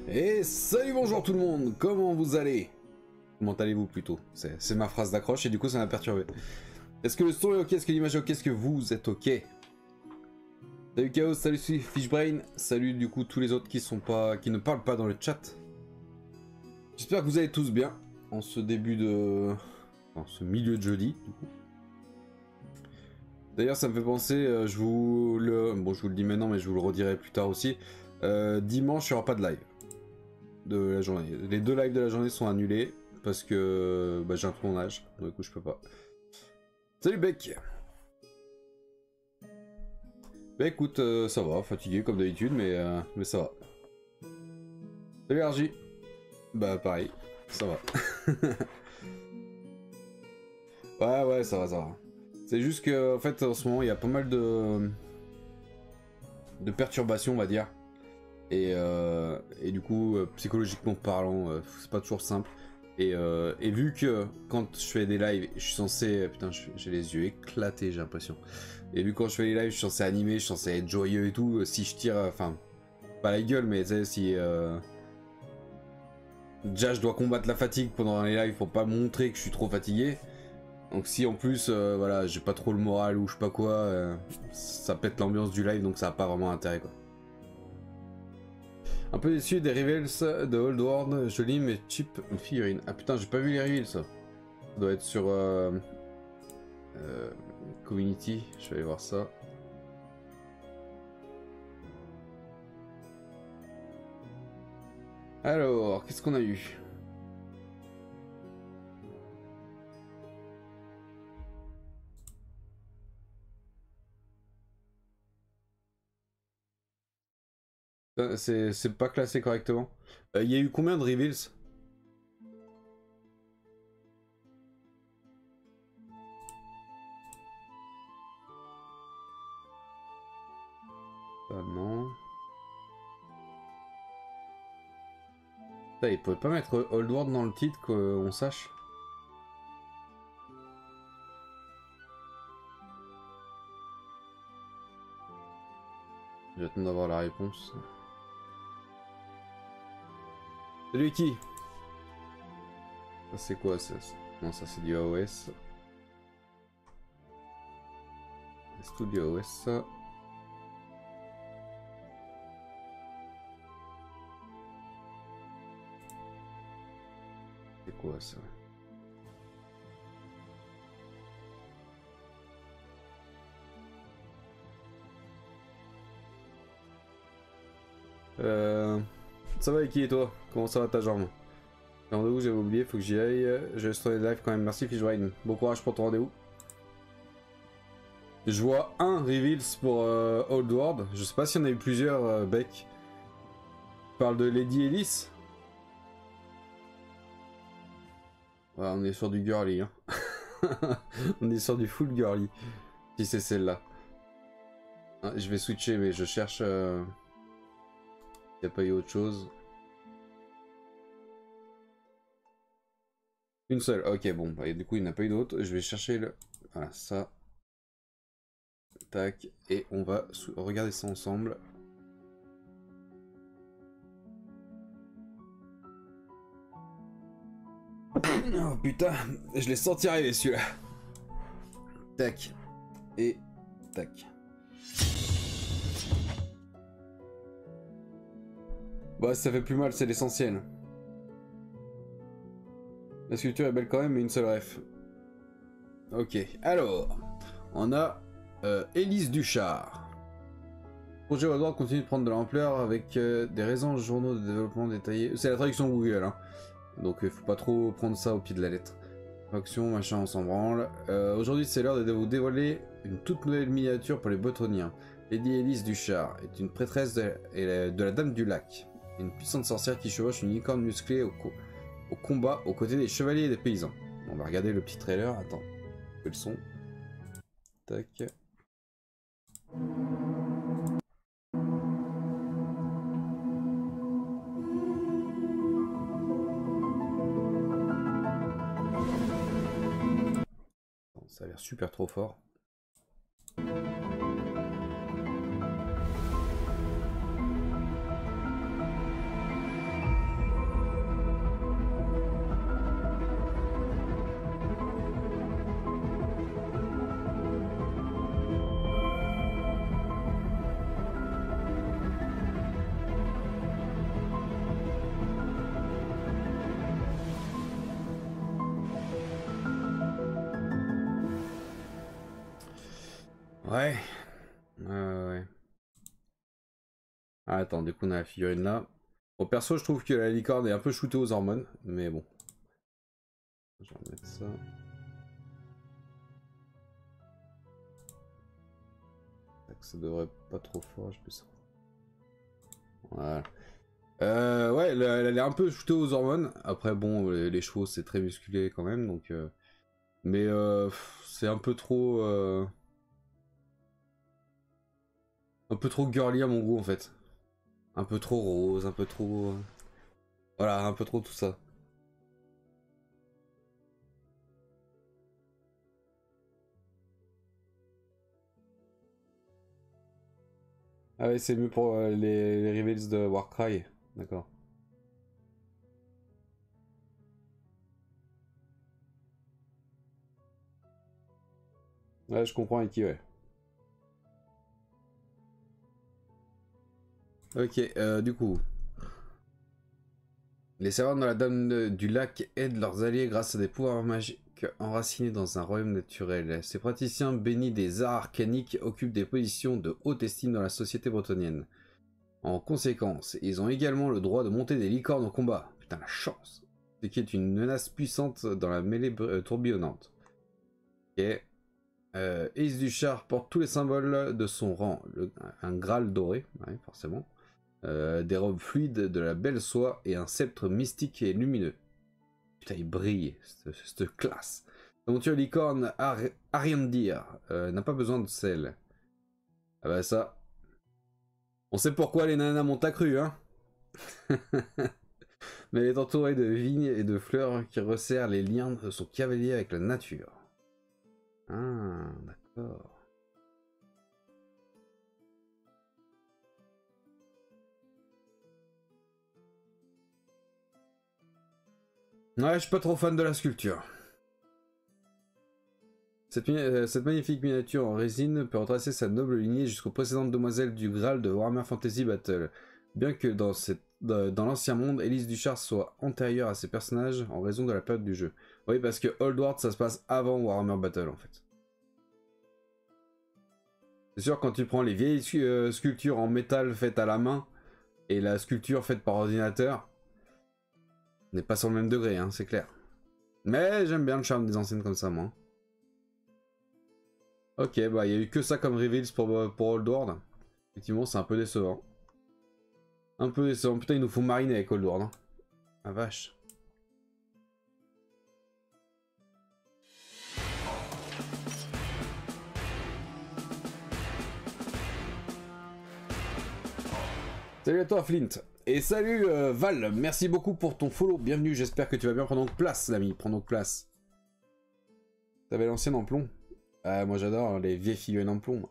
Et salut, bonjour tout le monde, comment vous allez? Comment allez-vous plutôt? C'est ma phrase d'accroche et du coup ça m'a perturbé. Est-ce que le son est ok? Est-ce que l'image est ok? Est-ce que vous êtes ok? Salut Chaos, salut Fishbrain, salut du coup tous les autres qui ne parlent pas dans le chat. J'espère que vous allez tous bien en ce début de... en ce milieu de jeudi du coup. D'ailleurs ça me fait penser, je vous le dis maintenant mais je vous le redirai plus tard aussi. Dimanche il n'y aura pas de live de la journée. Les deux lives de la journée sont annulés parce que j'ai un tournage, donc du coup je peux pas. Salut Beck. Bah écoute, ça va, fatigué comme d'habitude, mais ça va. Salut RJ. Bah pareil, ça va. ouais, ça va, ça va. C'est juste que en fait en ce moment il y a pas mal de perturbations on va dire. Et du coup psychologiquement parlant c'est pas toujours simple. Et vu que quand je fais des lives je suis censé... Putain j'ai les yeux éclatés j'ai l'impression. Et vu que quand je fais les lives je suis censé animer, je suis censé être joyeux et tout. Si je tire, enfin pas la gueule mais tu sais si... Déjà je dois combattre la fatigue pendant les lives pour pas montrer que je suis trop fatigué. Donc si en plus voilà j'ai pas trop le moral ou je sais pas quoi, ça pète l'ambiance du live donc ça a pas vraiment intérêt quoi. Un peu déçu des reveals de Old World, joli mais cheap figurine. Ah putain j'ai pas vu les reveals ça. Ça doit être sur Community, je vais aller voir ça. Alors, qu'est-ce qu'on a eu? C'est pas classé correctement. Il y a eu combien de reveals? Ah non. Putain, il pouvait pas mettre Old World dans le titre qu'on sache. J'attends d'avoir la réponse. Salut qui? Ça c'est quoi ça? Non ça c'est du AOS. C'est tout du AOS ça. C'est quoi ça? Ça va qui et toi? Comment ça va ta jambe? Rendez-vous, j'avais oublié, faut que j'y aille. Je vais sur les lives quand même. Merci Fishbrain. Bon courage pour ton rendez-vous. Je vois un reveals pour Old World. Je sais pas s'il y en a eu plusieurs, Beck. Tu parles de Lady Ellis? Ouais, on est sur du girly. Hein. On est sur du full girly. Si c'est celle-là. Ah, je vais switcher, mais je cherche... Il n'y a pas eu autre chose. Une seule, ok, bon, bah, du coup il n'y en a pas eu d'autre. Je vais chercher le... Voilà, ça. Tac, et on va regarder ça ensemble. Oh putain, je l'ai senti arriver celui-là. Tac, et tac. Bah ça fait plus mal, c'est l'essentiel. La sculpture est belle quand même, mais une seule ref. Ok, alors, on a Élise Duchard. Le projet Old World continue de prendre de l'ampleur avec des raisons journaux de développement détaillés. C'est la traduction Google, hein. Donc il faut pas trop prendre ça au pied de la lettre. Action, machin, on s'en branle. Aujourd'hui c'est l'heure de vous dévoiler une toute nouvelle miniature pour les Botoniens. Lady Élise Duchard est une prêtresse de la Dame du Lac. Une puissante sorcière qui chevauche une licorne musclée au combat aux côtés des chevaliers et des paysans. On va regarder le petit trailer, attends. Le son. Tac. Ça a l'air super trop fort. Ouais. Ouais. Ah, attends, du coup on a la figurine là. Bon, perso, je trouve que la licorne est un peu shootée aux hormones, mais bon. Je vais remettre ça. Ça devrait pas trop fort, je peux ça. Voilà. Ouais, elle est un peu shootée aux hormones. Après, bon, les chevaux c'est très musclé quand même, donc. Mais c'est un peu trop. Un peu trop girly à mon goût en fait. Un peu trop rose, un peu trop. Voilà, un peu trop tout ça. Ah ouais, c'est mieux pour les reveals de Warcry. D'accord. Ouais, je comprends avec qui, ouais. Ok, du coup. Les servants de la Dame du Lac aident leurs alliés grâce à des pouvoirs magiques enracinés dans un royaume naturel. Ces praticiens bénis des arts arcaniques occupent des positions de haute estime dans la société bretonnienne. En conséquence, ils ont également le droit de monter des licornes au combat. Putain, la chance. Ce qui est une menace puissante dans la mêlée tourbillonnante. Ok. Ace du char porte tous les symboles de son rang. Un Graal doré, ouais, forcément. Des robes fluides, de la belle soie et un sceptre mystique et lumineux. Putain, il brille, cette classe. La monture licorne a rien de dire. N'a pas besoin de sel. Ah bah ça. On sait pourquoi les nanas m'ont accru, hein. Mais elle est entourée de vignes et de fleurs qui resserrent les liens de son cavalier avec la nature. Ah, d'accord. Ouais, je suis pas trop fan de la sculpture. Cette magnifique miniature en résine peut retracer sa noble lignée jusqu'aux précédentes demoiselles du Graal de Warhammer Fantasy Battle. Bien que dans l'ancien monde, Élise Duchar soit antérieure à ces personnages en raison de la période du jeu. Oui, parce que Old World, ça se passe avant Warhammer Battle en fait. C'est sûr, quand tu prends les vieilles sculptures en métal faites à la main et la sculpture faite par ordinateur, on n'est pas sur le même degré, hein, c'est clair. Mais j'aime bien le charme des anciennes comme ça, moi. Ok, bah il y a eu que ça comme reveals pour Old World. Effectivement, c'est un peu décevant. Un peu décevant. Putain, il nous faut mariner avec Old World. Hein. Ah vache. Salut à toi, Flint. Et salut, Val. Merci beaucoup pour ton follow. Bienvenue. J'espère que tu vas bien. Prends donc place, l'ami. Prends donc place. T'avais l'ancienne en plomb. Ah, moi j'adore les vieilles figurines en plomb.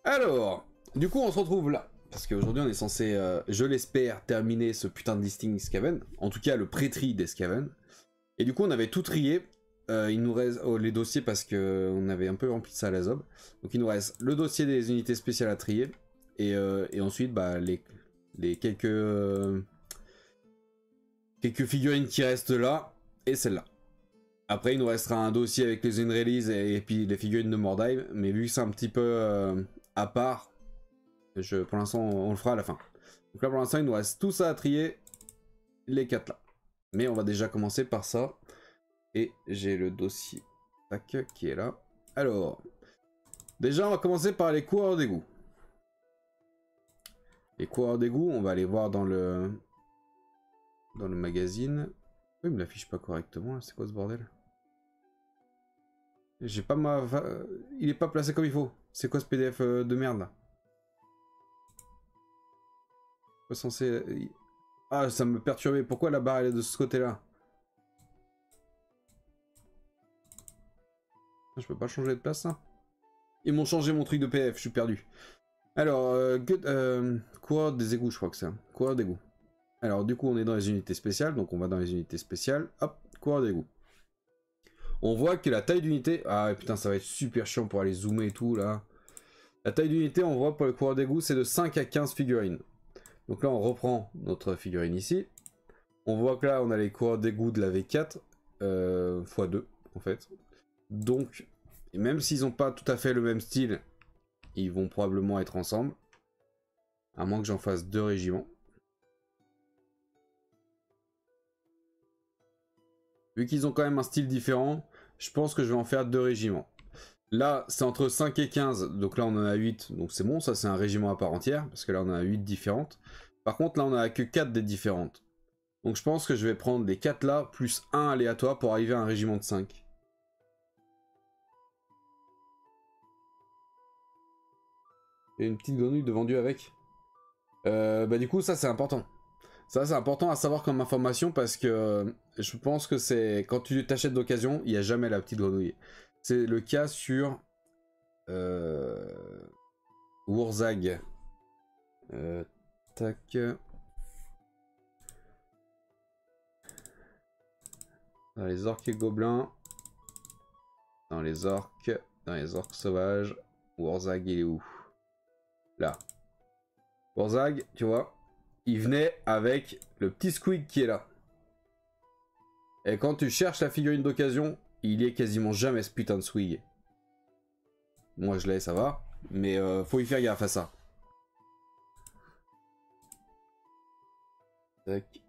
Alors, du coup, on se retrouve là. Parce qu'aujourd'hui, on est censé, je l'espère, terminer ce putain de listing Skaven. En tout cas, le pré-tri des Skaven. Et du coup, on avait tout trié. Il nous reste les dossiers parce qu'on avait un peu rempli ça à la zob. Donc, il nous reste le dossier des unités spéciales à trier. Et ensuite, bah, les quelques figurines qui restent là. Et celle-là. Après, il nous restera un dossier avec les Unrelease et puis les figurines de Mordheim. Mais vu que c'est un petit peu à part, pour l'instant, on le fera à la fin. Donc là, pour l'instant, il nous reste tout ça à trier. Les 4 là. Mais on va déjà commencer par ça. Et j'ai le dossier qui est là. Alors, déjà, on va commencer par les coureurs d'égout. Les coureurs d'égout, on va aller voir dans le magazine. Oui, il me l'affiche pas correctement, c'est quoi ce bordel? J'ai pas ma... Il est pas placé comme il faut. C'est quoi ce PDF de merde là? Pas censé... Ah, ça me perturbait. Pourquoi la barre elle est de ce côté là? Je peux pas changer de place ça? Ils m'ont changé mon truc de PDF, je suis perdu. Alors, coureur des égouts, je crois que c'est. Coureur d'égout. Alors, du coup, on est dans les unités spéciales, donc on va dans les unités spéciales. Hop, coureur d'égout. On voit que la taille d'unité... Ah putain, ça va être super chiant pour aller zoomer et tout, là. La taille d'unité, on voit pour le coureur d'égout, c'est de 5 à 15 figurines. Donc là, on reprend notre figurine ici. On voit que là, on a les coureurs d'égout de la V4, x2, en fait. Donc, Et même s'ils n'ont pas tout à fait le même style, ils vont probablement être ensemble. À moins que j'en fasse 2 régiments. Vu qu'ils ont quand même un style différent, je pense que je vais en faire 2 régiments. Là, c'est entre 5 et 15, donc là on en a 8, donc c'est bon, ça c'est un régiment à part entière, parce que là on en a 8 différentes. Par contre, là on a que 4 des différentes. Donc je pense que je vais prendre les 4 là, plus 1 aléatoire pour arriver à un régiment de 5. Et une petite grenouille de vendu avec. Bah du coup, ça c'est important. Ça c'est important à savoir comme information parce que je pense que c'est quand tu t'achètes d'occasion, il n'y a jamais la petite grenouille. C'est le cas sur Wurzag. Tac. Dans les orques et gobelins. Dans les orques sauvages. Wurzag il est où? Là. Wurzag, tu vois, il venait avec le petit squig qui est là. Et quand tu cherches la figurine d'occasion, il y est quasiment jamais ce putain de squig. Moi je l'ai, ça va. Mais faut y faire gaffe à ça. Tac.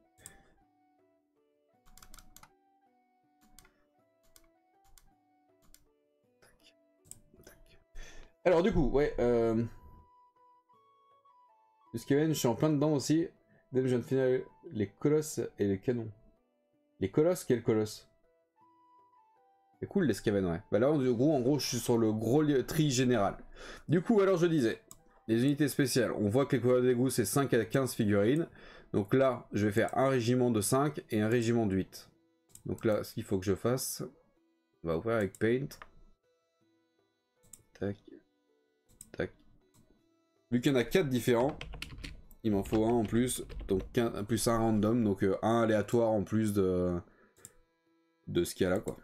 Alors du coup, ouais. Le Skaven, je suis en plein dedans aussi. Dès que je viens de finir les colosses et les canons. Les colosses, quel colosse? C'est cool les Skaven, ouais. Bah là, en gros, je suis sur le gros tri général. Du coup, alors je disais, les unités spéciales, on voit que les couleurs d'égout, c'est 5 à 15 figurines. Donc là, je vais faire un régiment de 5 et un régiment de 8. Donc là, ce qu'il faut que je fasse, on va ouvrir avec Paint. Tac. Tac. Vu qu'il y en a 4 différents, il m'en faut un en plus. Donc plus un random, donc un aléatoire en plus de ce qu'il y a là, quoi.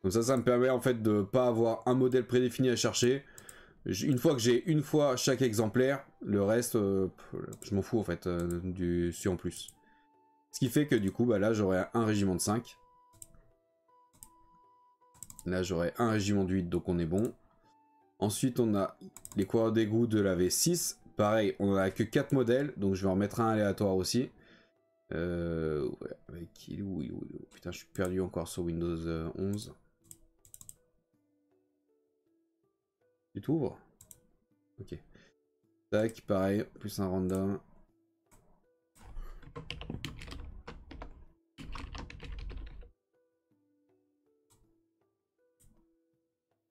Comme ça me permet en fait de pas avoir un modèle prédéfini à chercher. Une fois que j'ai une fois chaque exemplaire, le reste, je m'en fous en fait du en plus. Ce qui fait que du coup, bah là j'aurai un régiment de 5. Là j'aurai un régiment de 8, donc on est bon. Ensuite on a les coureurs d'égout de la V6. Pareil, on n'a que 4 modèles, donc je vais en mettre un aléatoire aussi. Ouais, avec qui? Oui. Putain, je suis perdu encore sur Windows 11. Tu t'ouvres? Ok. Tac, pareil, plus un random.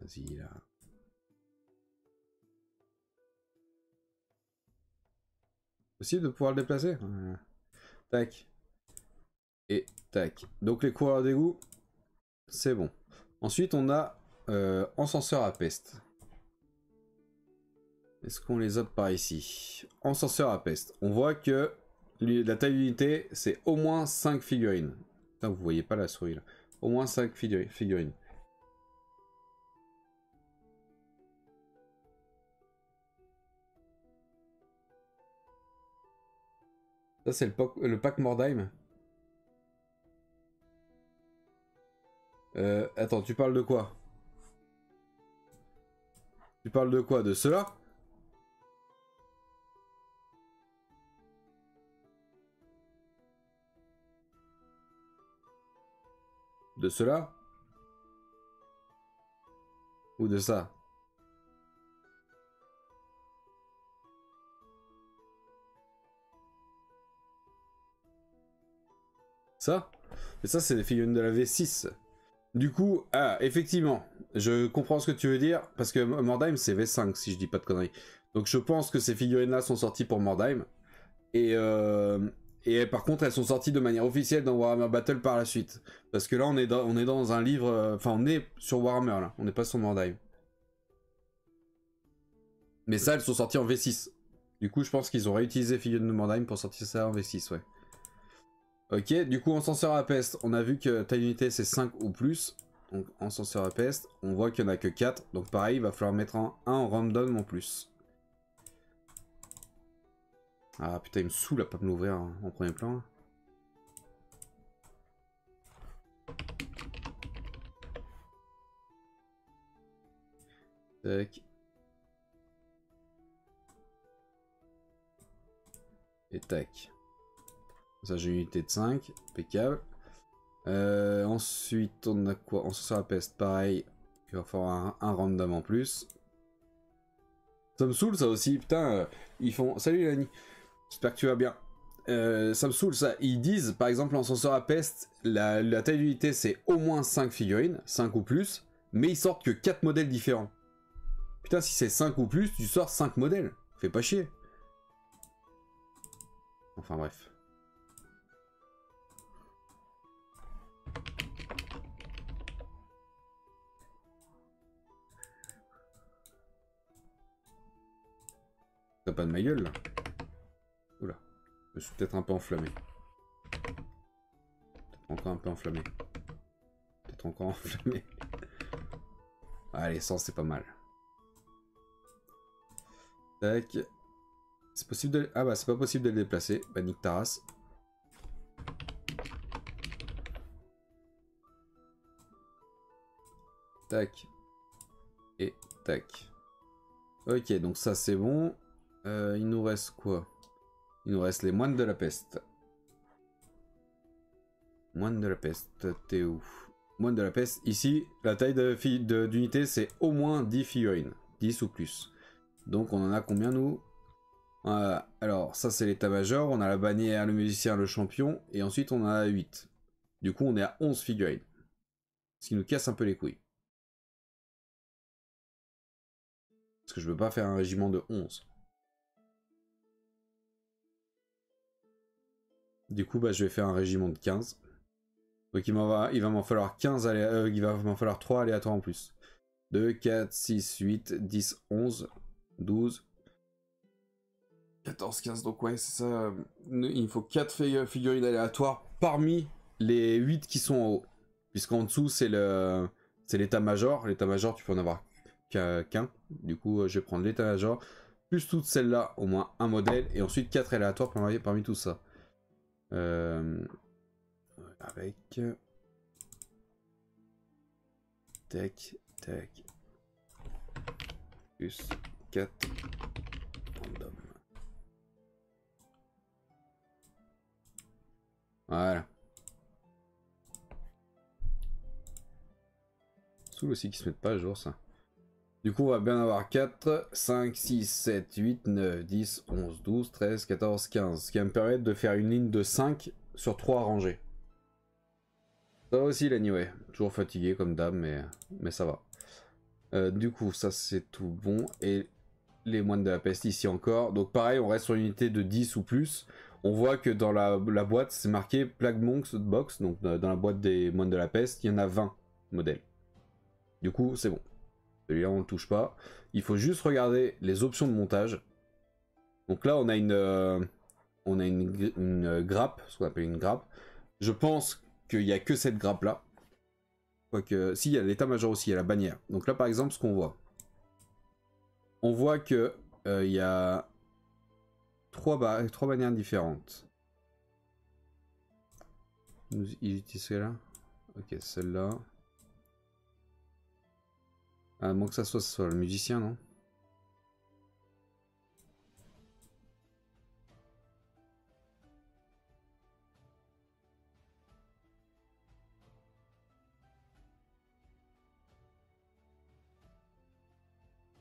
Vas-y là. Possible de pouvoir le déplacer? Voilà. Tac. Et tac. Donc les coureurs d'égout, c'est bon. Ensuite on a encenseur à peste. Est-ce qu'on les a par ici? Encenseur à peste. On voit que la taille d'unité, c'est au moins 5 figurines. Putain, vous voyez pas la souris là. Au moins 5 figurines. Ça c'est le pack Mordheim. Attends, tu parles de quoi? Tu parles de quoi? De cela? De cela? Ou de ça? Ça? Mais ça c'est des figurines de la V6. Du coup, effectivement, je comprends ce que tu veux dire, parce que Mordheim c'est V5 si je dis pas de conneries. Donc je pense que ces figurines-là sont sorties pour Mordheim. Et par contre, elles sont sorties de manière officielle dans Warhammer Battle par la suite. Parce que là, on est dans un livre... Enfin, on est sur Warhammer, là. On n'est pas sur Mordheim. Mais ça, elles sont sorties en V6. Du coup, je pense qu'ils ont réutilisé figurines de Mordheim pour sortir ça en V6, ouais. Ok, du coup, encenseur à peste, on a vu que taille d'unité c'est 5 ou plus. Donc, encenseur à peste, on voit qu'il n'y en a que 4. Donc, pareil, il va falloir mettre un en random en plus. Ah putain, il me saoule à pas me l'ouvrir hein, en premier plan. Tac. Et tac. Ça j'ai une unité de 5, impeccable. Ensuite on a quoi? On se la peste, pareil. Il va falloir un random en plus. Ça me saoule ça aussi, putain. Ils font... Salut Lani, j'espère que tu vas bien. Ça me saoule ça. Ils disent par exemple en sort à peste, la taille d'unité c'est au moins 5 figurines, 5 ou plus. Mais ils sortent que 4 modèles différents. Putain, si c'est 5 ou plus, tu sors 5 modèles. Fais pas chier. Enfin bref. T'as pas de ma gueule là? Oula. Je suis peut-être un peu enflammé. Peut-être encore un peu enflammé. Peut-être encore enflammé. Ah, l'essence c'est pas mal. Tac. C'est possible de... Ah bah c'est pas possible de le déplacer. Bah nique ta race. Tac. Et tac. Ok, donc ça c'est bon. Il nous reste quoi? Il nous reste les moines de la peste. Moines de la peste, t'es où? Moines de la peste, ici, la taille d'unité c'est au moins 10 figurines. 10 ou plus. Donc on en a combien nous? Alors ça c'est l'état-major, on a la bannière, le musicien, le champion, et ensuite on en a 8. Du coup on est à 11 figurines. Ce qui nous casse un peu les couilles. Parce que je veux pas faire un régiment de 11. Du coup bah je vais faire un régiment de 15. Donc il va m'en falloir 15 il va m'en falloir 3 aléatoires en plus. 2, 4, 6, 8, 10, 11, 12, 14, 15. Donc ouais c'est ça. Il faut 4 figurines aléatoires parmi les 8 qui sont en haut. Puisqu'en dessous c'est l'état-major. L'état-major tu peux en avoir qu'un. Du coup je vais prendre l'état-major. Plus toutes celles-là, au moins un modèle. Et ensuite 4 aléatoires parmi tout ça. Avec... Tac, tac. Plus 4 random. Voilà. Soul aussi qui se mettent pas à jour ça. Du coup on va bien avoir 4, 5, 6, 7, 8, 9, 10, 11, 12, 13, 14, 15. Ce qui va me permettre de faire une ligne de 5 sur 3 rangées. Ça va aussi l'anyway. Toujours fatigué comme d'hab mais ça va. Du coup ça c'est tout bon. Et les moines de la peste ici encore. Donc pareil on reste sur une unité de 10 ou plus. On voit que dans la boîte c'est marqué Plague Monks Box. Donc dans la boîte des moines de la peste il y en a 20 modèles. Du coup c'est bon. Celui-là on le touche pas. Il faut juste regarder les options de montage. Donc là on a une grappe, ce qu'on appelle une grappe. Je pense qu'il n'y a que cette grappe là. Quoique, si, il y a l'état-major aussi, il y a la bannière. Donc là par exemple ce qu'on voit. On voit que il y a trois bannières différentes. Ils utilisent celle-là. Ok, celle-là. À moins que ça soit le musicien, non?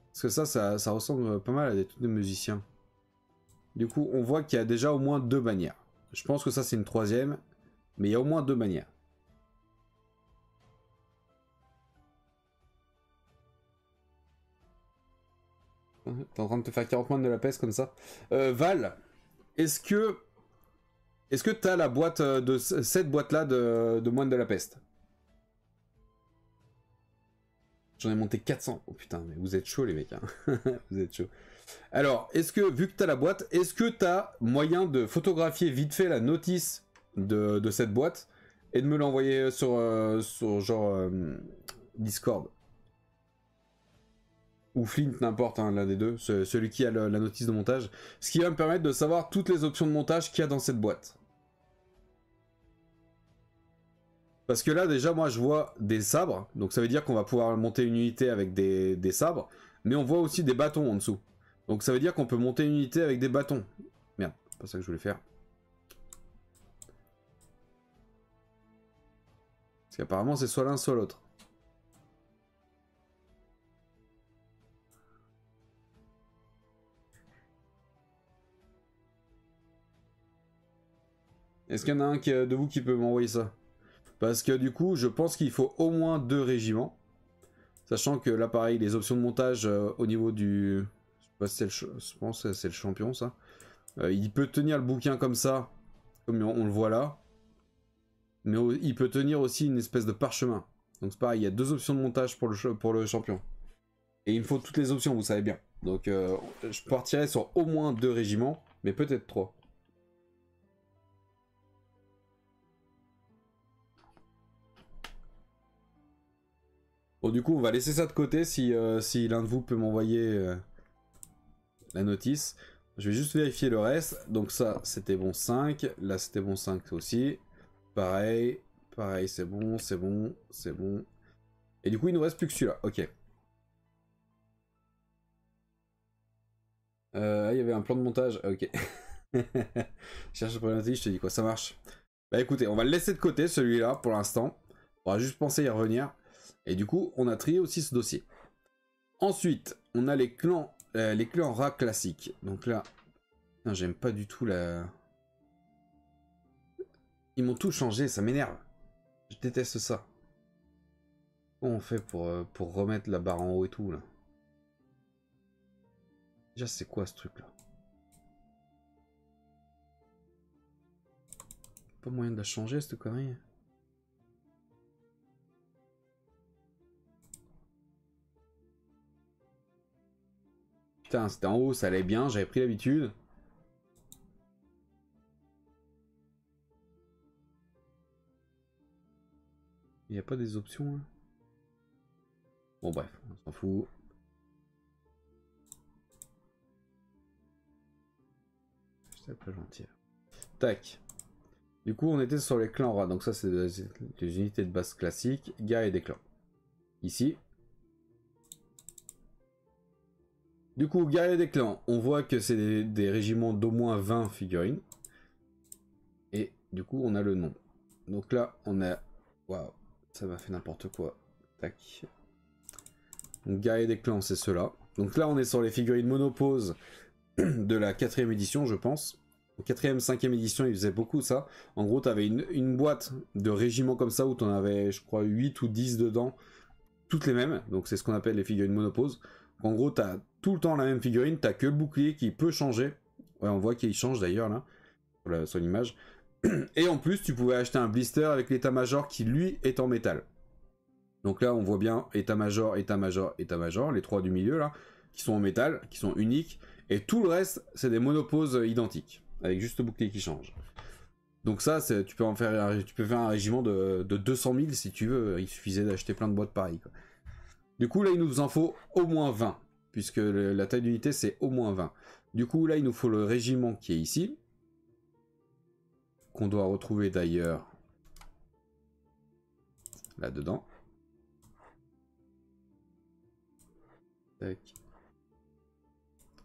Parce que ça ressemble pas mal à des trucs de musiciens. Du coup, on voit qu'il y a déjà au moins 2 bannières. Je pense que ça c'est une troisième, mais il y a au moins 2 bannières. T'es en train de te faire 40 moines de la peste comme ça. Val, est-ce que t'as la boîte de cette boîte-là de moines de la peste? J'en ai monté 400. Oh putain, mais vous êtes chaud les mecs. Hein. Vous êtes chaud. Alors, est-ce que, vu que t'as la boîte, est-ce que t'as moyen de photographier vite fait la notice de cette boîte et de me l'envoyer sur genre Discord? Ou Flint, n'importe, hein, l'un des deux, celui qui a la notice de montage. Ce qui va me permettre de savoir toutes les options de montage qu'il y a dans cette boîte. Parce que là, déjà, moi, je vois des sabres. Donc ça veut dire qu'on va pouvoir monter une unité avec des sabres. Mais on voit aussi des bâtons en dessous. Donc ça veut dire qu'on peut monter une unité avec des bâtons. Merde, c'est pas ça que je voulais faire. Parce qu'apparemment, c'est soit l'un, soit l'autre. Est-ce qu'il y en a un de vous qui peut m'envoyer ça? Parce que du coup, je pense qu'il faut au moins 2 régiments. Sachant que là, pareil, les options de montage au niveau du... Je pense que c'est le champion, ça. Il peut tenir le bouquin comme ça, comme on le voit là. Mais il peut tenir aussi une espèce de parchemin. Donc c'est pareil, il y a 2 options de montage pour le champion. Et il me faut toutes les options, vous savez bien. Donc je partirai sur au moins 2 régiments, mais peut-être 3. Bon, du coup, on va laisser ça de côté si l'un de vous peut m'envoyer la notice. Je vais juste vérifier le reste. Donc ça, c'était bon 5. Là, c'était bon 5 aussi. Pareil, pareil, c'est bon, c'est bon, c'est bon. Et du coup, il nous reste plus que celui-là. Ok. Il y avait un plan de montage. Ok. Je cherche la problématique, je te dis quoi, ça marche. Bah écoutez, on va le laisser de côté celui-là pour l'instant. On va juste penser à y revenir. Et du coup, on a trié aussi ce dossier. Ensuite, on a les clans rats classiques. Donc là, j'aime pas du tout la... Ils m'ont tout changé, ça m'énerve. Je déteste ça. Comment on fait pour remettre la barre en haut et tout là? Déjà, c'est quoi ce truc là? Pas moyen de la changer cette connerie? Putain, c'était en haut, ça allait bien, j'avais pris l'habitude. Il n'y a pas des options là? Bon bref, on s'en fout. C'est pas gentil. Tac. Du coup, on était sur les clans rats. Donc ça, c'est des unités de base classiques. Guerre et des clans. Ici. Du coup, guerrier des clans, on voit que c'est des régiments d'au moins 20 figurines. Et du coup, on a le nom. Donc là, on a... Waouh, ça m'a fait n'importe quoi. Tac. Donc guerrier des clans, c'est ceux-là. Donc là, on est sur les figurines monopause de la 4ème édition, je pense. 4ème, 5ème édition, ils faisaient beaucoup ça. En gros, tu avais une boîte de régiments comme ça où tu en avais, je crois, 8 ou 10 dedans. Toutes les mêmes. Donc c'est ce qu'on appelle les figurines monopause. En gros, tu as tout le temps la même figurine. Tu que le bouclier qui peut changer. Ouais, on voit qu'il change d'ailleurs là, sur l'image. Et en plus, tu pouvais acheter un blister avec l'état-major qui, lui, est en métal. Donc là, on voit bien état-major, état-major, état-major, les 3 du milieu là, qui sont en métal, qui sont uniques. Et tout le reste, c'est des monoposes identiques, avec juste le bouclier qui change. Donc ça, tu peux faire un régiment de 200 000 si tu veux. Il suffisait d'acheter plein de boîtes pareilles, quoi. Du coup, là, il nous en faut au moins 20, puisque la taille d'unité, c'est au moins 20. Du coup, là, il nous faut le régiment qui est ici, qu'on doit retrouver d'ailleurs là-dedans. Tac.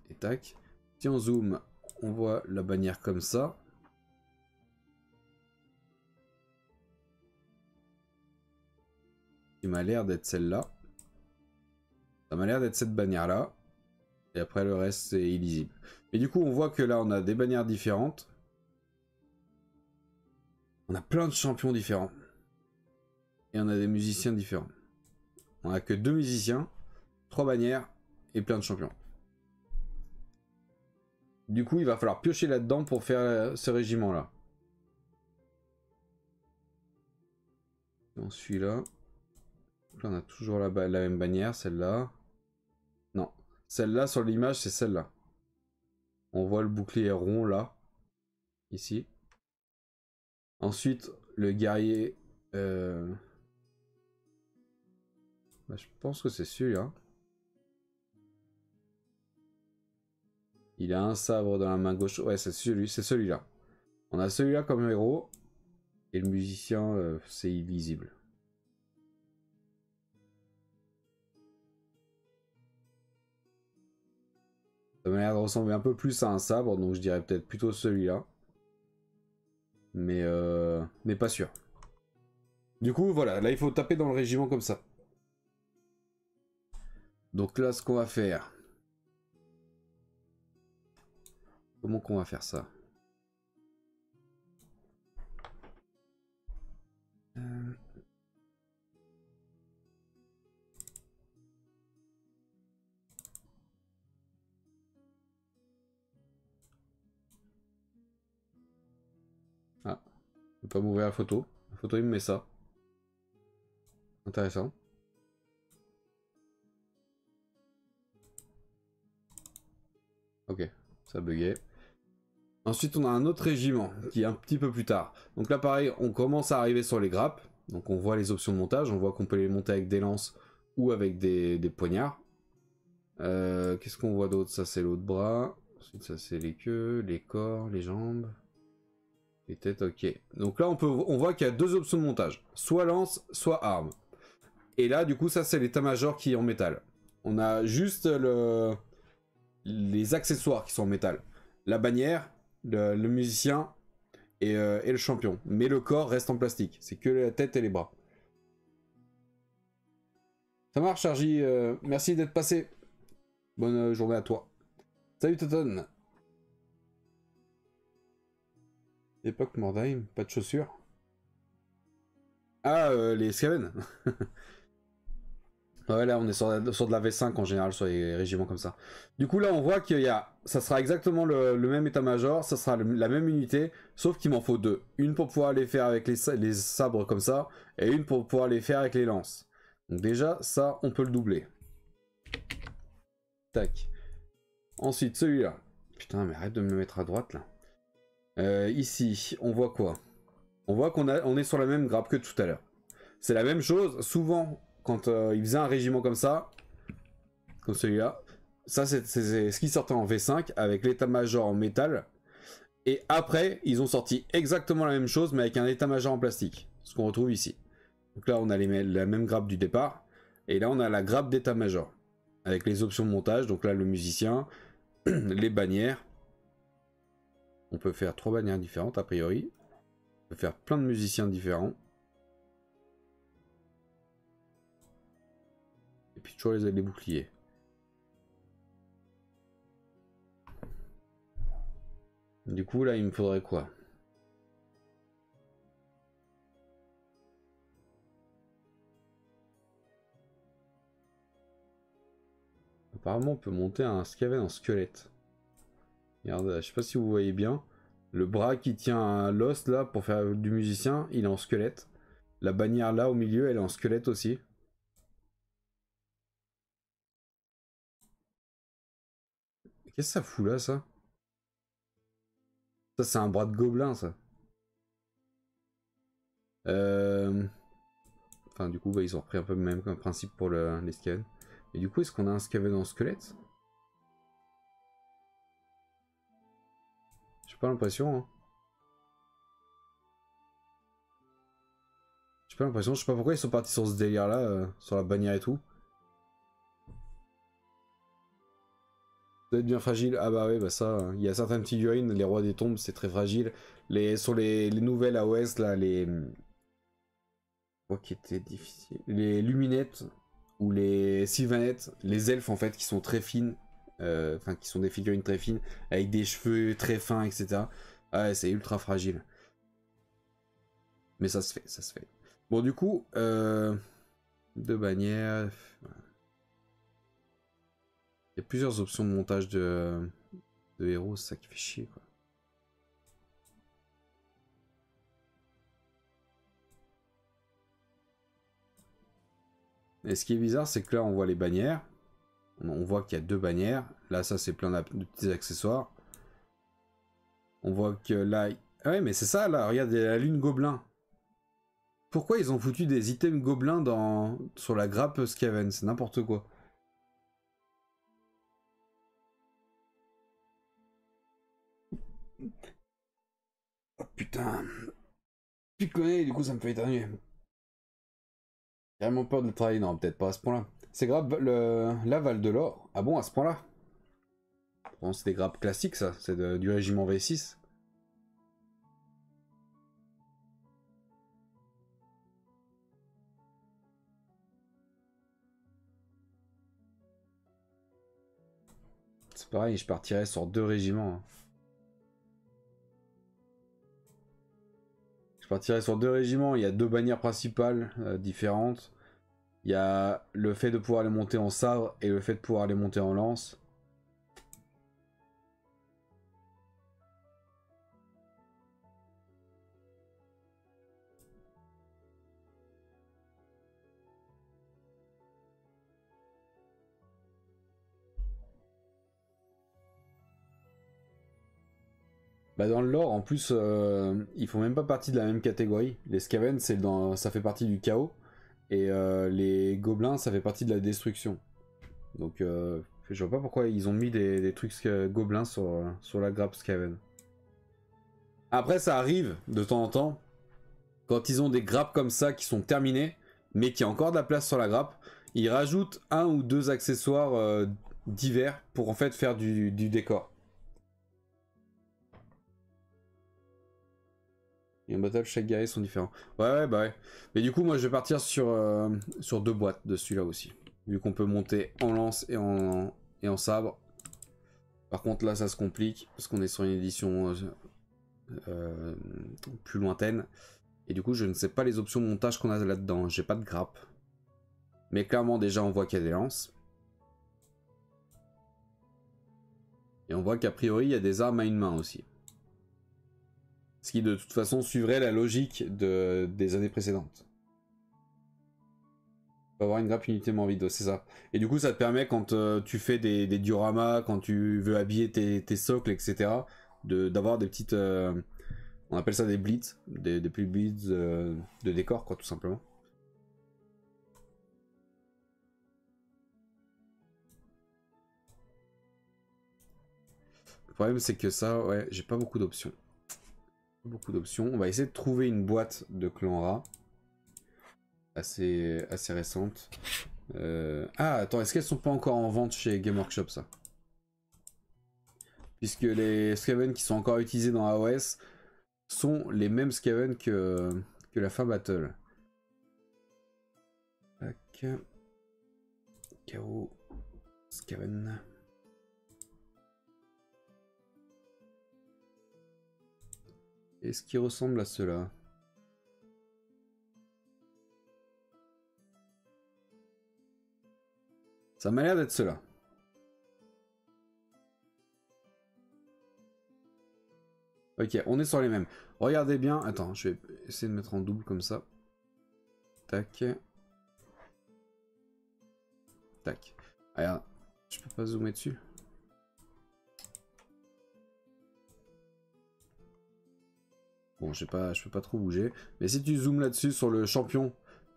Et tac. Si on zoome, on voit la bannière comme ça. Qui m'a l'air d'être celle-là. Ça m'a l'air d'être cette bannière-là. Et après, le reste, c'est illisible. Mais du coup, on voit que là, on a des bannières différentes. On a plein de champions différents. Et on a des musiciens différents. On a que 2 musiciens, 3 bannières et plein de champions. Du coup, il va falloir piocher là-dedans pour faire ce régiment-là. Dans celui-là. Là, on a toujours la même bannière, celle-là. Non. Celle-là, sur l'image, c'est celle-là. On voit le bouclier rond, là. Ici. Ensuite, le guerrier... Bah, je pense que c'est celui-là. Il a un sabre dans la main gauche. Ouais, c'est celui-là. On a celui-là comme héros. Et le musicien, c'est illisible. Ça m'a l'air de ressembler un peu plus à un sabre, donc je dirais peut-être plutôt celui-là. Mais pas sûr. Du coup, voilà, là il faut taper dans le régiment comme ça. Donc là, ce qu'on va faire... Comment qu'on va faire ça? Ah, je peux pas m'ouvrir la photo. La photo, il me met ça. Intéressant. Ok, ça a bugué. Ensuite, on a un autre régiment qui est un petit peu plus tard. Donc là, pareil, on commence à arriver sur les grappes. Donc on voit les options de montage. On voit qu'on peut les monter avec des lances ou avec des poignards. Qu'est-ce qu'on voit d'autre? Ça, c'est l'autre bras. Ensuite, ça, c'est les queues, les corps, les jambes. Les têtes, ok. Donc là, on voit qu'il y a deux options de montage. Soit lance, soit arme. Et là, du coup, ça, c'est l'état-major qui est en métal. On a juste les accessoires qui sont en métal. La bannière, le musicien et le champion. Mais le corps reste en plastique. C'est que la tête et les bras. Ça marche, Argy. Merci d'être passé. Bonne journée à toi. Salut, Toton. Époque Mordheim, pas de chaussures. Ah, les Skaven. Ouais, là on est sur de la V5 en général sur les régiments comme ça. Du coup là on voit qu'il y a, ça sera exactement le même état-major, ça sera la même unité, sauf qu'il m'en faut deux. Une pour pouvoir les faire avec les sabres comme ça, et une pour pouvoir les faire avec les lances. Donc déjà ça on peut le doubler. Tac. Ensuite celui-là. Putain mais arrête de me le mettre à droite là. Ici on voit quoi? On voit on est sur la même grappe que tout à l'heure. C'est la même chose, souvent quand ils faisaient un régiment comme ça, comme celui-là, ça c'est ce qui sortait en V5 avec l'état-major en métal. Et après, ils ont sorti exactement la même chose mais avec un état-major en plastique. Ce qu'on retrouve ici. Donc là, on a la même grappe du départ. Et là, on a la grappe d'état-major. Avec les options de montage. Donc là, le musicien, les bannières. On peut faire 3 bannières différentes a priori. On peut faire plein de musiciens différents. Et puis toujours les boucliers. Du coup, là, il me faudrait quoi? Apparemment, on peut monter un Skaven en squelette. Regarde, je sais pas si vous voyez bien. Le bras qui tient l'os là pour faire du musicien, il est en squelette. La bannière là au milieu, elle est en squelette aussi. Qu'est-ce que ça fout là, ça? Ça, c'est un bras de gobelin, ça. Enfin, du coup, bah, ils ont repris un peu le même principe pour les Skaven. Et du coup, est-ce qu'on a un Skaven en squelette? J'ai pas l'impression, hein. J'ai pas l'impression, je sais pas pourquoi ils sont partis sur ce délire là, sur la bannière et tout. Ça doit être bien fragile. Ah bah oui, bah ça, il y a certaines figurines, les rois des tombes, c'est très fragile. Sur les nouvelles AOS, là, quoi qui était difficile. Les luminettes ou les sylvanettes, les elfes en fait, qui sont très fines, enfin qui sont des figurines très fines, avec des cheveux très fins, etc. Ah ouais, c'est ultra fragile. Mais ça se fait, ça se fait. Bon, du coup, deux bannières. Il y a plusieurs options de montage de héros, c'est ça qui fait chier, quoi. Et ce qui est bizarre, c'est que là, on voit les bannières. On voit qu'il y a deux bannières. Là, ça, c'est plein de petits accessoires. On voit que là... Ah ouais, mais c'est ça, là. Regarde, il y a la lune gobelin. Pourquoi ils ont foutu des items gobelins sur la grappe Skaven? C'est n'importe quoi. Oh, putain. Tu connais, et du coup ça me fait éternuer. J'ai vraiment peur de le travailler, non, peut-être pas à ce point-là. C'est grave, la Val de l'Or. Ah bon, à ce point-là? Bon, c'est des grappes classiques, ça. C'est du régiment V6. C'est pareil, je partirais sur 2 régiments. Hein. Je partirais sur 2 régiments. Il y a 2 bannières principales différentes. Il y a le fait de pouvoir les monter en sabre et le fait de pouvoir les monter en lance. Bah dans le lore, en plus, ils font même pas partie de la même catégorie. Les Skaven, ça fait partie du chaos. Et les gobelins, ça fait partie de la destruction. Donc je vois pas pourquoi ils ont mis des trucs gobelins sur la grappe Skaven. Après, ça arrive de temps en temps, quand ils ont des grappes comme ça qui sont terminées, mais qui a encore de la place sur la grappe, ils rajoutent 1 ou 2 accessoires divers pour en fait faire du décor. Et en battle, chaque guerrier sont différents. Ouais, bah ouais. Mais du coup, moi je vais partir sur 2 boîtes de celui-là aussi. Vu qu'on peut monter en lance et en sabre. Par contre, là ça se complique parce qu'on est sur une édition plus lointaine. Et du coup, je ne sais pas les options de montage qu'on a là-dedans. J'ai pas de grappe. Mais clairement, déjà, on voit qu'il y a des lances. Et on voit qu'a priori, il y a des armes à une main aussi. Ce qui, de toute façon, suivrait la logique des années précédentes. On va avoir une grappe unitément vide, c'est ça. Et du coup, ça te permet, quand tu fais des dioramas, quand tu veux habiller tes socles, etc., d'avoir des petites... on appelle ça des blitz, des petits blitz de décor, quoi, tout simplement. Le problème, c'est que ça, ouais, j'ai pas beaucoup d'options. Beaucoup d'options. On va essayer de trouver une boîte de clan rat. Assez récente. Ah, attends, est-ce qu'elles sont pas encore en vente chez Game Workshop, ça? Puisque les Skaven qui sont encore utilisés dans AOS sont les mêmes Skaven que la fin Battle. Tac. Chaos. Skaven. Est-ce qu'il ressemble à cela? Ça m'a l'air d'être cela. Ok, on est sur les mêmes. Regardez bien. Attends, je vais essayer de mettre en double comme ça. Tac. Tac. Regarde, je peux pas zoomer dessus. Bon, je peux pas trop bouger. Mais si tu zoomes là-dessus sur le champion,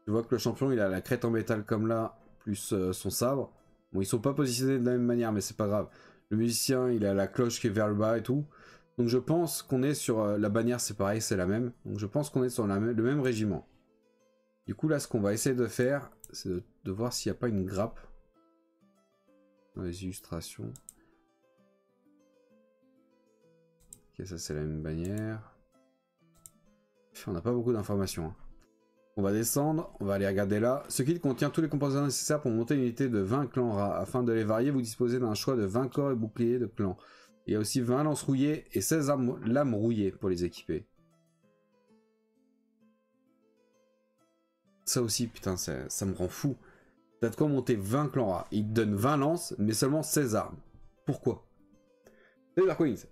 tu vois que le champion il a la crête en métal comme là, plus son sabre. Bon, ils sont pas positionnés de la même manière, mais c'est pas grave. Le musicien, il a la cloche qui est vers le bas et tout. Donc je pense qu'on est sur la bannière, c'est pareil, c'est la même. Donc je pense qu'on est sur le même régiment. Du coup là, ce qu'on va essayer de faire, c'est de voir s'il n'y a pas une grappe dans les illustrations. Ok, ça c'est la même bannière. On n'a pas beaucoup d'informations. Hein. On va descendre, on va aller regarder là. Ce kit contient tous les composants nécessaires pour monter une unité de 20 clans rats. Afin de les varier, vous disposez d'un choix de 20 corps et boucliers de clans. Il y a aussi 20 lances rouillées et 16 lames rouillées pour les équiper. Ça aussi, putain, ça me rend fou. T'as de quoi monter 20 clans rats. Ils te donnent 20 lances, mais seulement 16 armes. Pourquoi? Salut Dark Wings.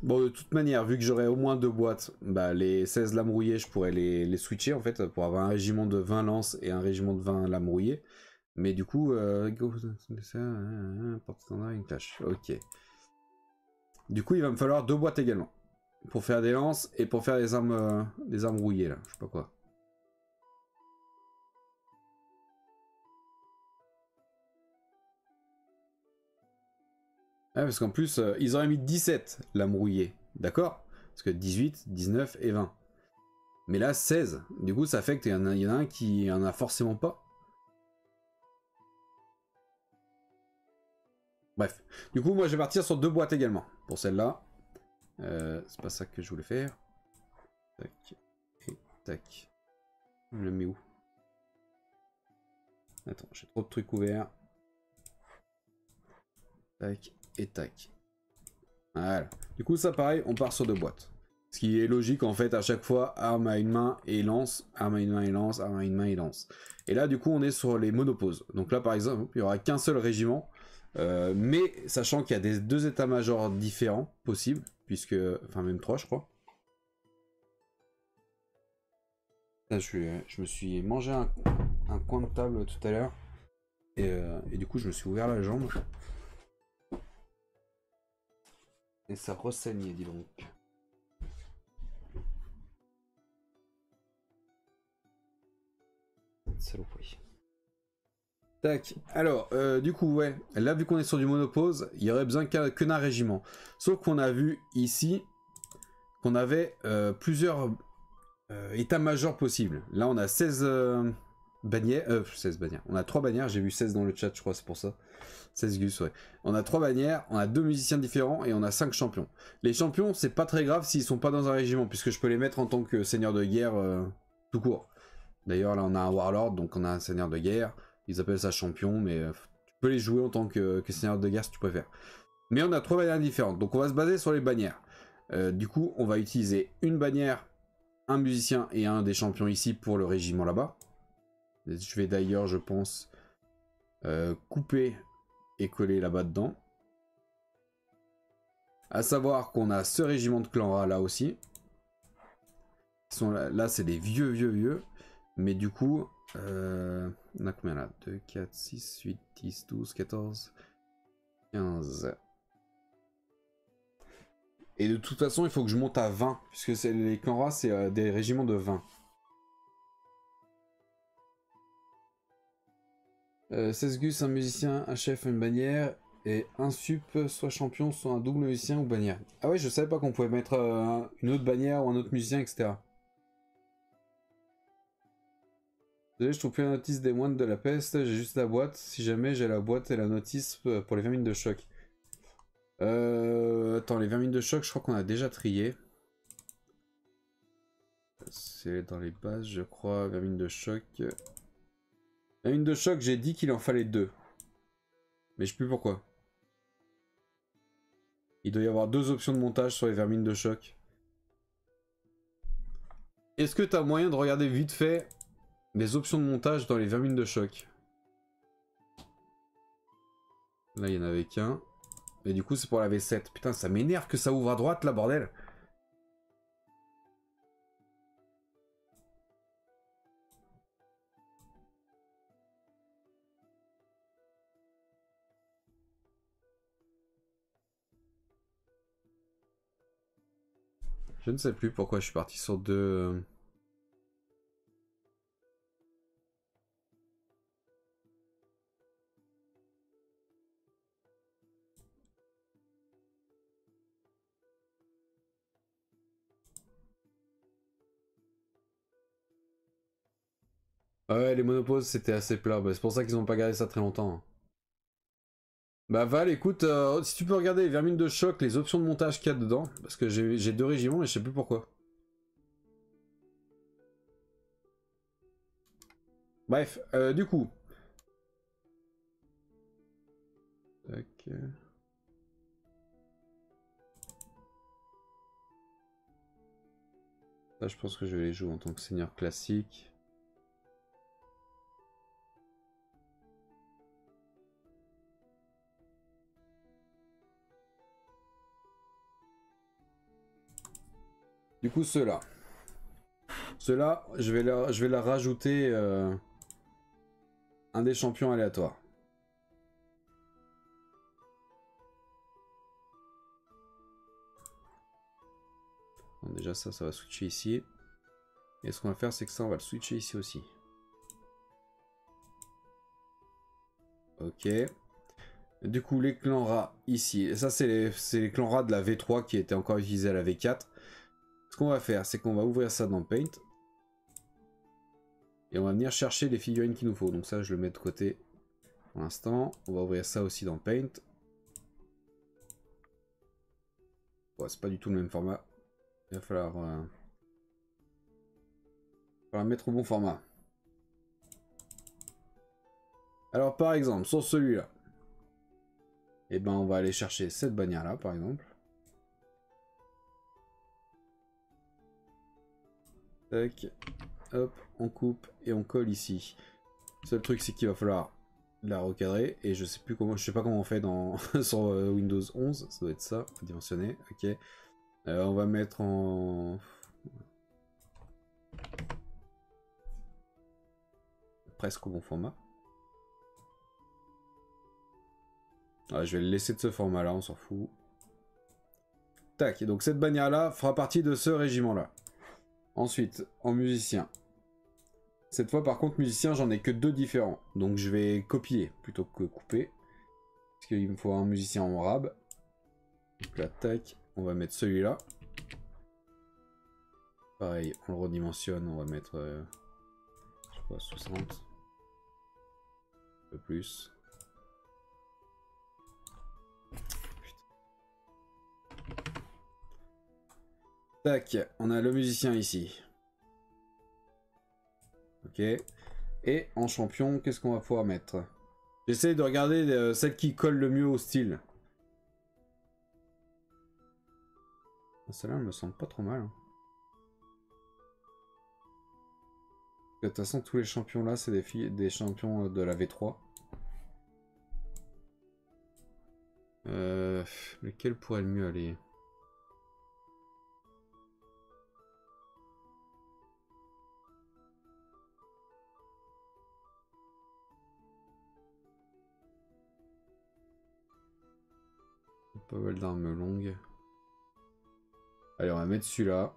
Bon, de toute manière, vu que j'aurai au moins 2 boîtes, bah, les 16 lames rouillées, je pourrais les switcher en fait, pour avoir un régiment de 20 lances et un régiment de 20 lames rouillées. Mais du coup, porte-standard, une tâche. Ok. Du coup, il va me falloir 2 boîtes également. Pour faire des lances et pour faire des armes rouillées là, je sais pas quoi. Ah, parce qu'en plus, ils auraient mis 17, la brouillée. D'accord? Parce que 18, 19 et 20. Mais là, 16. Du coup, ça fait qu'il y en a un qui en a forcément pas. Bref. Du coup, moi, je vais partir sur 2 boîtes également. Pour celle-là. C'est pas ça que je voulais faire. Tac. Et tac. Je le mets où? Attends, j'ai trop de trucs ouverts. Tac. Et tac. Voilà. Du coup, ça, pareil, on part sur 2 boîtes. Ce qui est logique, en fait, à chaque fois, arme à une main et lance. Arme à une main et lance. Arme à une main et lance. Et là, du coup, on est sur les monoposes. Donc là, par exemple, il n'y aura qu'un seul régiment. Mais sachant qu'il y a des 2 états-majors différents possibles, puisque, enfin même 3 je crois. Là, je me suis mangé un coin de table tout à l'heure et du coup je me suis ouvert la jambe et ça ressaignait, dis donc. Saloperie. Tac, alors, du coup, ouais, là, vu qu'on est sur du monopause, il y aurait besoin que d'un régiment. Sauf qu'on a vu ici qu'on avait plusieurs états-majors possibles. Là, on a 16 bannières, 16 bannières. On a 3 bannières, j'ai vu 16 dans le chat, je crois, c'est pour ça. 16 gus, ouais. On a 3 bannières, on a 2 musiciens différents et on a 5 champions. Les champions, c'est pas très grave s'ils sont pas dans un régiment, puisque je peux les mettre en tant que seigneur de guerre tout court. D'ailleurs, là, on a un warlord, donc on a un seigneur de guerre. Ils appellent ça champion, mais tu peux les jouer en tant que seigneur de guerre si tu préfères. Mais on a 3 bannières différentes, donc on va se baser sur les bannières. Du coup, on va utiliser une bannière, un musicien et un des champions ici pour le régiment là-bas. Je vais d'ailleurs, je pense, couper et coller là-bas dedans. À savoir qu'on a ce régiment de clan là aussi. Là, c'est des vieux. Mais du coup, on a combien là? 2, 4, 6, 8, 10, 12, 14, 15. Et de toute façon, il faut que je monte à 20. Puisque les clans c'est des régiments de 20. 16 gus, un musicien, un chef, une bannière. Et un sup, soit champion, soit un double musicien ou bannière. Ah ouais, je savais pas qu'on pouvait mettre une autre bannière ou un autre musicien, etc. Désolé, je trouve plus la notice des moines de la peste, j'ai juste la boîte. Si jamais j'ai la boîte et la notice pour les vermines de choc. Attends, les vermines de choc, je crois qu'on a déjà trié. C'est dans les bases, je crois, vermines de choc. Vermines de choc, j'ai dit qu'il en fallait 2. Mais je sais plus pourquoi. Il doit y avoir 2 options de montage sur les vermines de choc. Est-ce que t'as moyen de regarder vite fait les options de montage dans les vermines de choc? Là, il y en avait qu'un. Et du coup, c'est pour la V7. Putain, ça m'énerve que ça ouvre à droite, là, bordel. Je ne sais plus pourquoi je suis parti sur 2... Ah ouais, les monoposes, c'était assez plat. Bah, c'est pour ça qu'ils n'ont pas gardé ça très longtemps, hein. Bah Val, écoute, si tu peux regarder les vermines de choc, les options de montage qu'il y a dedans, parce que j'ai 2 régiments et je sais plus pourquoi. Bref, du coup. Tac. Là, je pense que je vais les jouer en tant que seigneur classique. Du coup, ceux-là. Ceux-là, je vais leur rajouter un des champions aléatoires. Bon, déjà, ça va switcher ici. Et ce qu'on va faire, c'est que ça, on va le switcher ici aussi. Ok. Du coup, les clans rats ici. Et ça, c'est les clans rats de la V3 qui étaient encore utilisés à la V4. Ce qu'on va faire, c'est qu'on va ouvrir ça dans Paint. Et on va venir chercher les figurines qu'il nous faut. Donc ça, je le mets de côté pour l'instant. On va ouvrir ça aussi dans Paint. Ouais, c'est pas du tout le même format. Il va falloir mettre au bon format. Alors par exemple, sur celui-là, eh ben, on va aller chercher cette bannière-là, par exemple. Tac, hop, on coupe et on colle ici. Le seul truc, c'est qu'il va falloir la recadrer et je sais plus comment, je sais pas comment on fait dans sur Windows 11, ça doit être ça, dimensionner, ok. On va mettre en presque au bon format. Ah, je vais le laisser de ce format là, on s'en fout. Tac, et donc cette bannière là fera partie de ce régiment là. Ensuite, en musicien. Cette fois par contre musicien j'en ai que 2 différents. Donc je vais copier plutôt que couper. Parce qu'il me faut un musicien en rab. Donc là, tac, on va mettre celui-là. Pareil, on le redimensionne, on va mettre je sais pas, 60. Un peu plus. Tac, on a le musicien ici. Ok. Et en champion, qu'est-ce qu'on va pouvoir mettre? J'essaie de regarder celle qui colle le mieux au style. Celle-là, elle me semble pas trop mal. Hein. De toute façon, tous les champions là, c'est des champions de la V3. Lequel pourrait le mieux aller? Pas mal d'armes longues. Allez, on va mettre celui-là.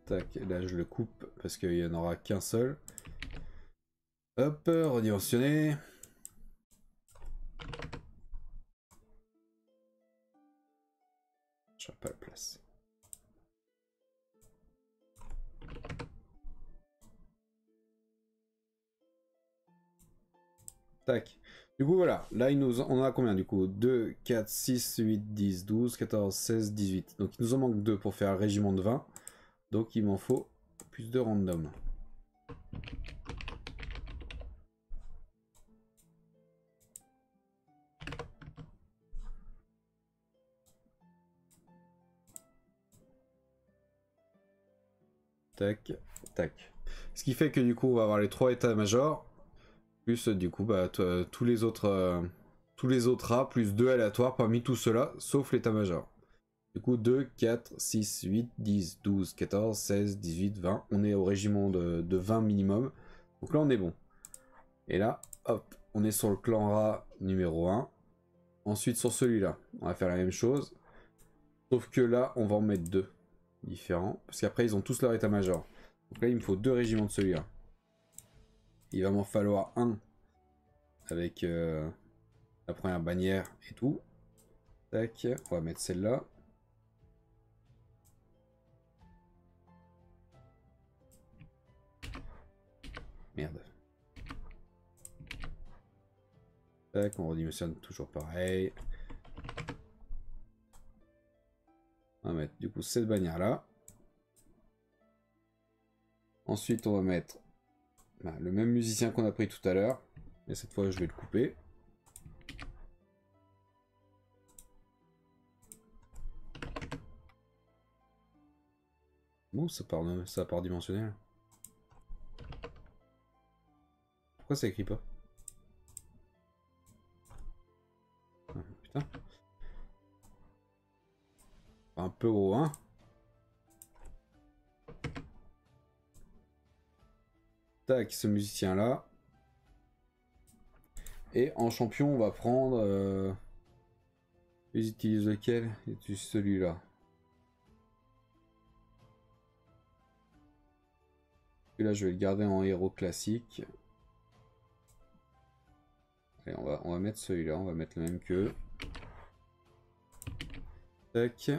Tac, là je le coupe parce qu'il n'y en aura qu'un seul. Hop, redimensionner. Je n'ai pas la place. Tac. Du coup, voilà. Là, on en a combien du coup? 2, 4, 6, 8, 10, 12, 14, 16, 18. Donc, il nous en manque 2 pour faire un régiment de 20. Donc, il m'en faut plus de random. Tac, tac. Ce qui fait que du coup, on va avoir les 3 états-majors. Plus du coup, bah, tous les autres A, plus 2 aléatoires parmi tout cela, sauf l'état-major. Du coup, 2, 4, 6, 8, 10, 12, 14, 16, 18, 20. On est au régiment de 20 minimum. Donc là, on est bon. Et là, hop, on est sur le clan rat numéro 1. Ensuite, sur celui-là, on va faire la même chose. Sauf que là, on va en mettre 2 différents. Parce qu'après, ils ont tous leur état-major. Donc là, il me faut 2 régiments de celui-là. Il va m'en falloir un avec la première bannière et tout. Tac, on va mettre celle-là. Merde. Tac, on redimensionne toujours pareil. On va mettre du coup cette bannière là. Ensuite, on va mettre le même musicien qu'on a pris tout à l'heure. Et cette fois, je vais le couper. Bon, ça part dimensionnel. Pourquoi ça écrit pas? Ah, putain. Un peu gros, hein? Tac, ce musicien là. Et en champion, on va prendre... Ils utilisent lequel? Ils utilisent celui-là. Celui-là, je vais le garder en héros classique. Allez, on va mettre celui-là, on va mettre le même qu'eux. Tac.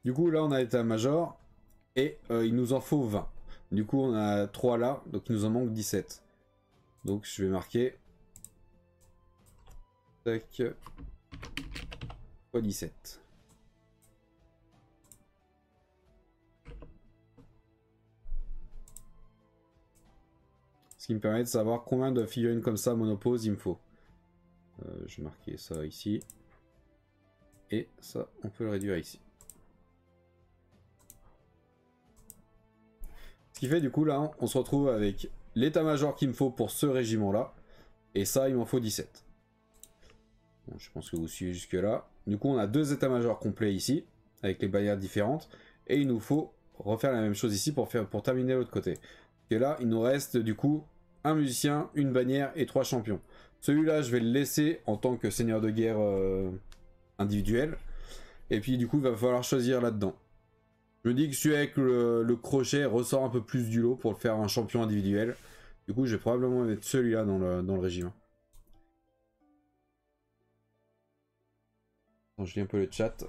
Du coup, là, on a l'état-major et il nous en faut 20. Du coup, on a 3 là, donc il nous en manque 17. Donc, je vais marquer. Tac. Fois 17. Ce qui me permet de savoir combien de figurines comme ça monopose il me faut. Je vais marquer ça ici. Et ça, on peut le réduire ici. Ce qui fait du coup là, on se retrouve avec l'état-major qu'il me faut pour ce régiment-là. Et ça, il m'en faut 17. Bon, je pense que vous suivez jusque là. Du coup, on a 2 états-majors complets ici, avec les bannières différentes. Et il nous faut refaire la même chose ici pour terminer l'autre côté. Et là, il nous reste du coup un musicien, une bannière et 3 champions. Celui-là, je vais le laisser en tant que seigneur de guerre individuel. Et puis du coup, il va falloir choisir là-dedans. Je me dis que celui avec le crochet ressort un peu plus du lot pour le faire un champion individuel. Du coup, je vais probablement mettre celui-là dans le régime. Attends, je lis un peu le chat.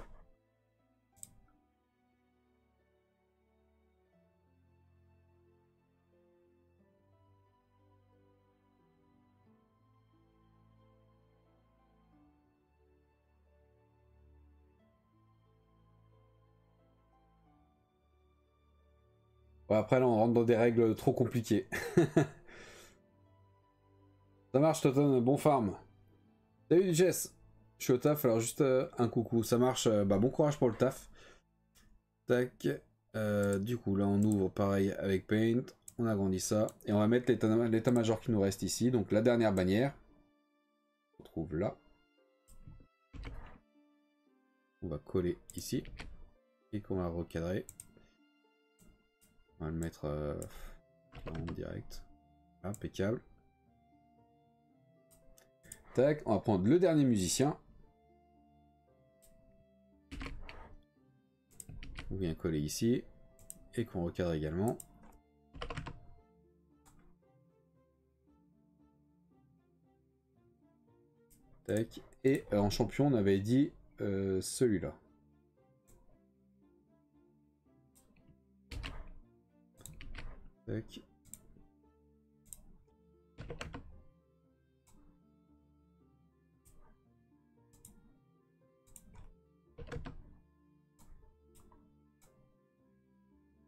Ouais, après là, on rentre dans des règles trop compliquées. Ça marche, Toton, bon farm. Salut Jess, je suis au taf, alors juste un coucou. Ça marche, bah bon courage pour le taf. Tac. Du coup, là, on ouvre pareil avec Paint. On agrandit ça. Et on va mettre l'état-major qui nous reste ici. Donc la dernière bannière. On trouve là. On va coller ici. Et qu'on va recadrer. On va le mettre en direct. Impeccable. Tac, on va prendre le dernier musicien. On vient coller ici. Et qu'on recadre également. Tac. Et en champion, on avait dit celui-là. Tac.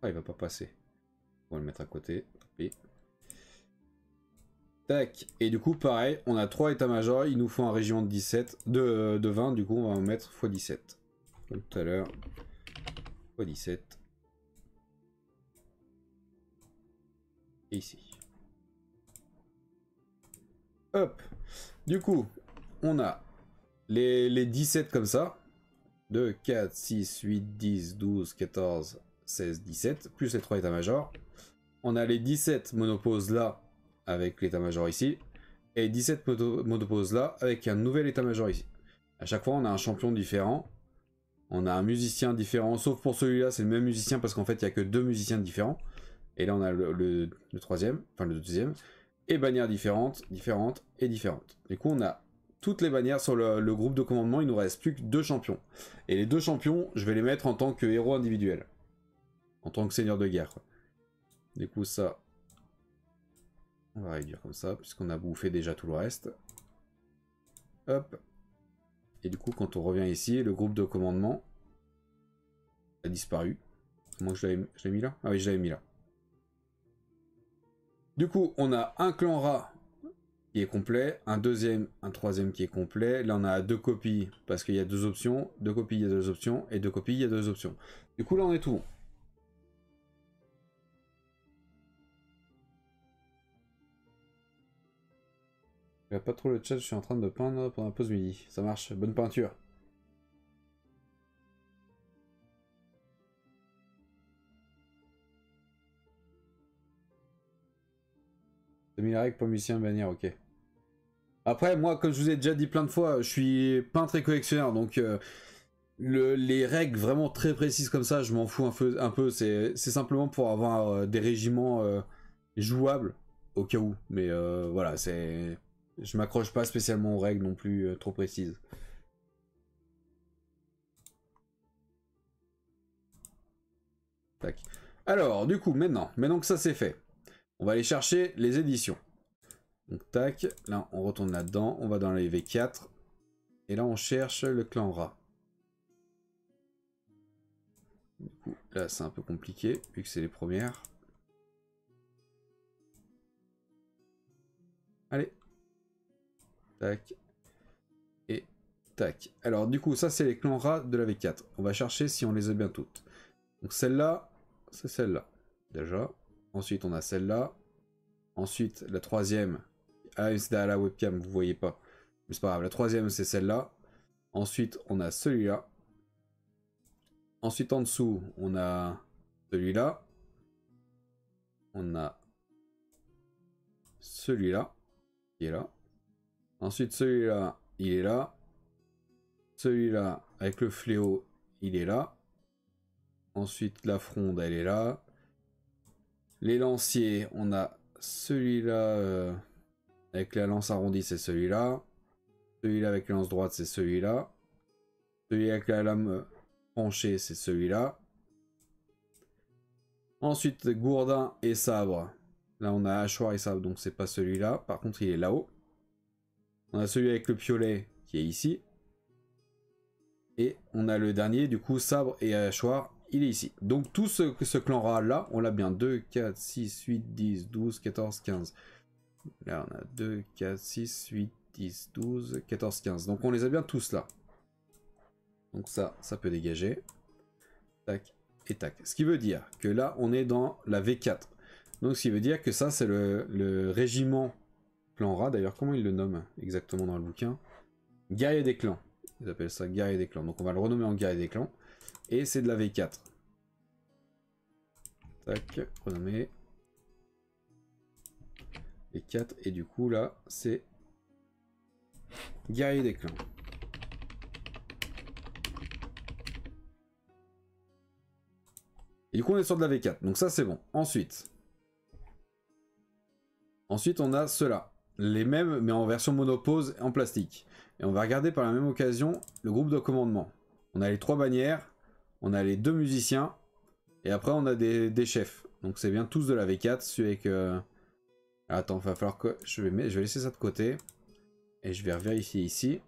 Ah, il va pas passer. On va le mettre à côté. Tac. Et du coup, pareil, on a 3 états-majors. Il nous faut un régiment de 17, de 20. Du coup, on va en mettre x 17. Comme tout à l'heure. x 17. Et ici. Hop. Du coup, on a les 17 comme ça. 2, 4, 6, 8, 10, 12, 14, 16, 17. Plus les 3 états-majors. On a les 17 monoposes là, avec l'état-major ici. Et 17 monoposes là, avec un nouvel état-major ici. À chaque fois, on a un champion différent. On a un musicien différent, sauf pour celui-là, c'est le même musicien parce qu'en fait, il n'y a que 2 musiciens différents. Et là, on a le troisième, enfin le deuxième. Et bannières différentes, différentes et différentes. Du coup, on a toutes les bannières sur le groupe de commandement. Il nous reste plus que 2 champions. Et les 2 champions, je vais les mettre en tant que héros individuels. En tant que seigneur de guerre. Du coup, ça, on va réduire comme ça, puisqu'on a bouffé déjà tout le reste. Hop. Et du coup, quand on revient ici, le groupe de commandement a disparu. Moi, je l'avais mis là? Ah oui, je l'avais mis là. Du coup, on a un clan rat qui est complet, un deuxième, un troisième qui est complet. Là, on a 2 copies parce qu'il y a 2 options. 2 copies, il y a 2 options. Et 2 copies, il y a 2 options. Du coup, là, on est tout bon. Il n'y a pas trop le chat, je suis en train de peindre pendant la pause midi. Ça marche, bonne peinture. Demi-règle, pas musicien, bannière, ok. Après, moi, comme je vous ai déjà dit plein de fois, je suis peintre et collectionneur, donc les règles vraiment très précises comme ça, je m'en fous un peu. C'est simplement pour avoir des régiments jouables au cas où. Mais voilà, je m'accroche pas spécialement aux règles non plus trop précises. Tac. Alors, du coup, maintenant que ça c'est fait, on va aller chercher les éditions. Donc tac, là on retourne là-dedans, on va dans les V4, et là on cherche le clan rat. Du coup, là c'est un peu compliqué, vu que c'est les premières. Allez. Tac. Et tac. Alors du coup, ça c'est les clans rats de la V4. On va chercher si on les a bien toutes. Donc celle-là, c'est celle-là. Déjà. Ensuite on a celle-là. Ensuite la troisième. Ah, c'est derrière la webcam, vous voyez pas. Mais c'est pas grave, la troisième c'est celle-là. Ensuite on a celui-là. Ensuite en dessous on a celui-là. On a celui-là. Qui est là. Ensuite celui-là, il est là. Celui-là avec le fléau, il est là. Ensuite la fronde, elle est là. Les lanciers, on a celui-là avec la lance arrondie, c'est celui-là. Celui-là avec la lance droite, c'est celui-là. Celui avec la lame penchée, c'est celui-là. Ensuite, gourdin et sabre. Là, on a hachoir et sabre, donc c'est pas celui-là. Par contre, il est là-haut. On a celui avec le piolet qui est ici. Et on a le dernier, du coup, sabre et hachoir, il est ici. Donc tout ce clan rat là, on l'a bien. 2, 4, 6, 8, 10, 12, 14, 15. Là, on a 2, 4, 6, 8, 10, 12, 14, 15. Donc on les a bien tous là. Donc ça peut dégager. Tac et tac. Ce qui veut dire que là, on est dans la V4. Donc ce qui veut dire que ça, c'est le régiment clan rat. D'ailleurs, comment ils le nomment exactement dans le bouquin? Guerrier des clans. Ils appellent ça guerrier des clans. Donc on va le renommer en guerrier des clans. Et c'est de la V4. Tac, renommer. V4. Et du coup là, c'est guerrier des clans. Et du coup on est sur de la V4. Donc ça c'est bon. Ensuite on a ceux-là. Les mêmes mais en version monopause en plastique. Et on va regarder par la même occasion le groupe de commandement. On a les 3 bannières. On a les 2 musiciens. Et après on a des chefs. Donc c'est bien tous de la V4. Celui avec... Attends, il va falloir que... Je vais laisser ça de côté. Et je vais vérifier ici.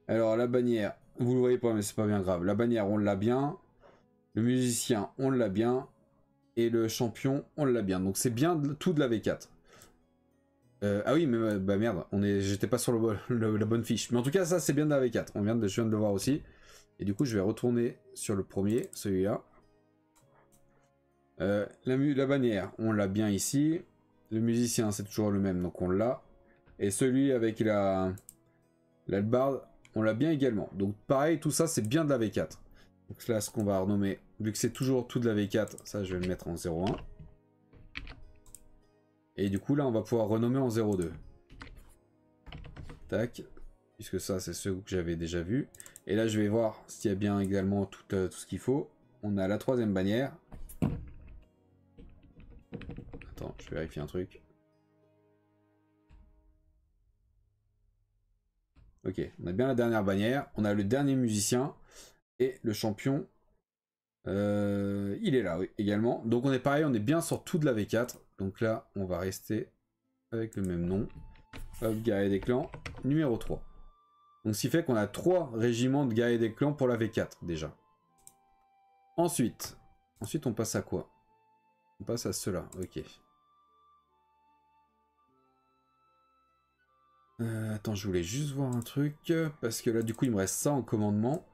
Alors la bannière, vous le voyez pas mais c'est pas bien grave. La bannière on l'a bien. Le musicien on l'a bien. Et le champion on l'a bien. Donc c'est bien tout de la V4. Ah oui mais bah merde, j'étais pas sur la bonne fiche. Mais en tout cas ça c'est bien de la V4. Je viens de le voir aussi. Et du coup je vais retourner sur le premier, celui-là. La bannière on l'a bien ici. Le musicien c'est toujours le même donc on l'a. Et celui avec l'albarde, on l'a bien également. Donc pareil, tout ça c'est bien de la V4. Donc là ce qu'on va renommer, vu que c'est toujours tout de la V4, ça je vais le mettre en 0.1. Et du coup là on va pouvoir renommer en 0.2. Tac. Puisque ça c'est ceux que j'avais déjà vu. Et là je vais voir s'il y a bien également tout ce qu'il faut. On a la 3ème bannière. Attends, je vais vérifier un truc. Ok, on a bien la dernière bannière. On a le dernier musicien. Et le champion, il est là, oui, également. Donc on est pareil, on est bien sur tout de la V4. Donc là, on va rester avec le même nom. Hop, guerrier des clans, numéro 3. Donc ce qui fait qu'on a 3 régiments de guerriers des clans pour la V4, déjà. Ensuite on passe à quoi? On passe à cela, ok. Attends, je voulais juste voir un truc, parce que là, du coup, il me reste ça en commandement.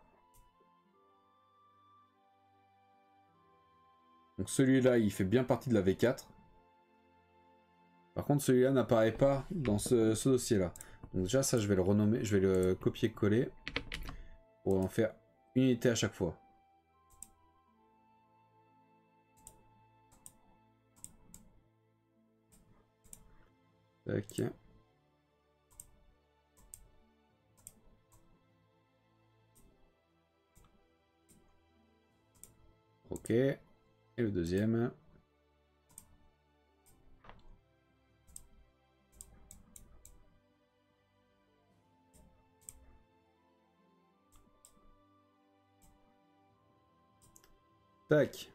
Donc celui-là, il fait bien partie de la V4. Par contre, celui-là n'apparaît pas dans ce dossier-là. Donc déjà, ça, je vais le renommer, je vais le copier-coller pour en faire une unité à chaque fois. Tac. Ok. Et le deuxième. Tac.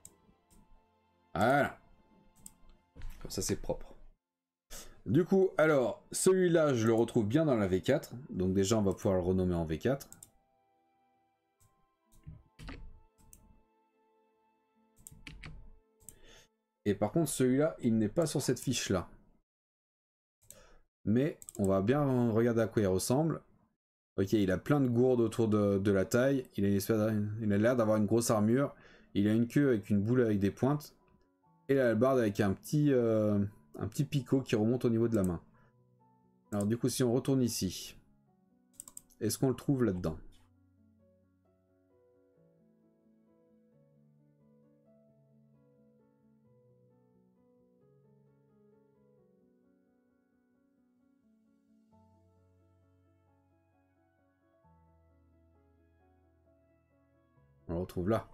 Voilà. Comme ça c'est propre. Du coup, alors, celui-là, je le retrouve bien dans la V4. Donc déjà, on va pouvoir le renommer en V4. Et par contre, celui-là, il n'est pas sur cette fiche-là. Mais on va bien regarder à quoi il ressemble. Ok, il a plein de gourdes autour de la taille. Il a l'air d'avoir une grosse armure. Il a une queue avec une boule avec des pointes. Et la hallebarde avec un petit picot qui remonte au niveau de la main. Alors du coup, si on retourne ici, est-ce qu'on le trouve là-dedans? On le retrouve là.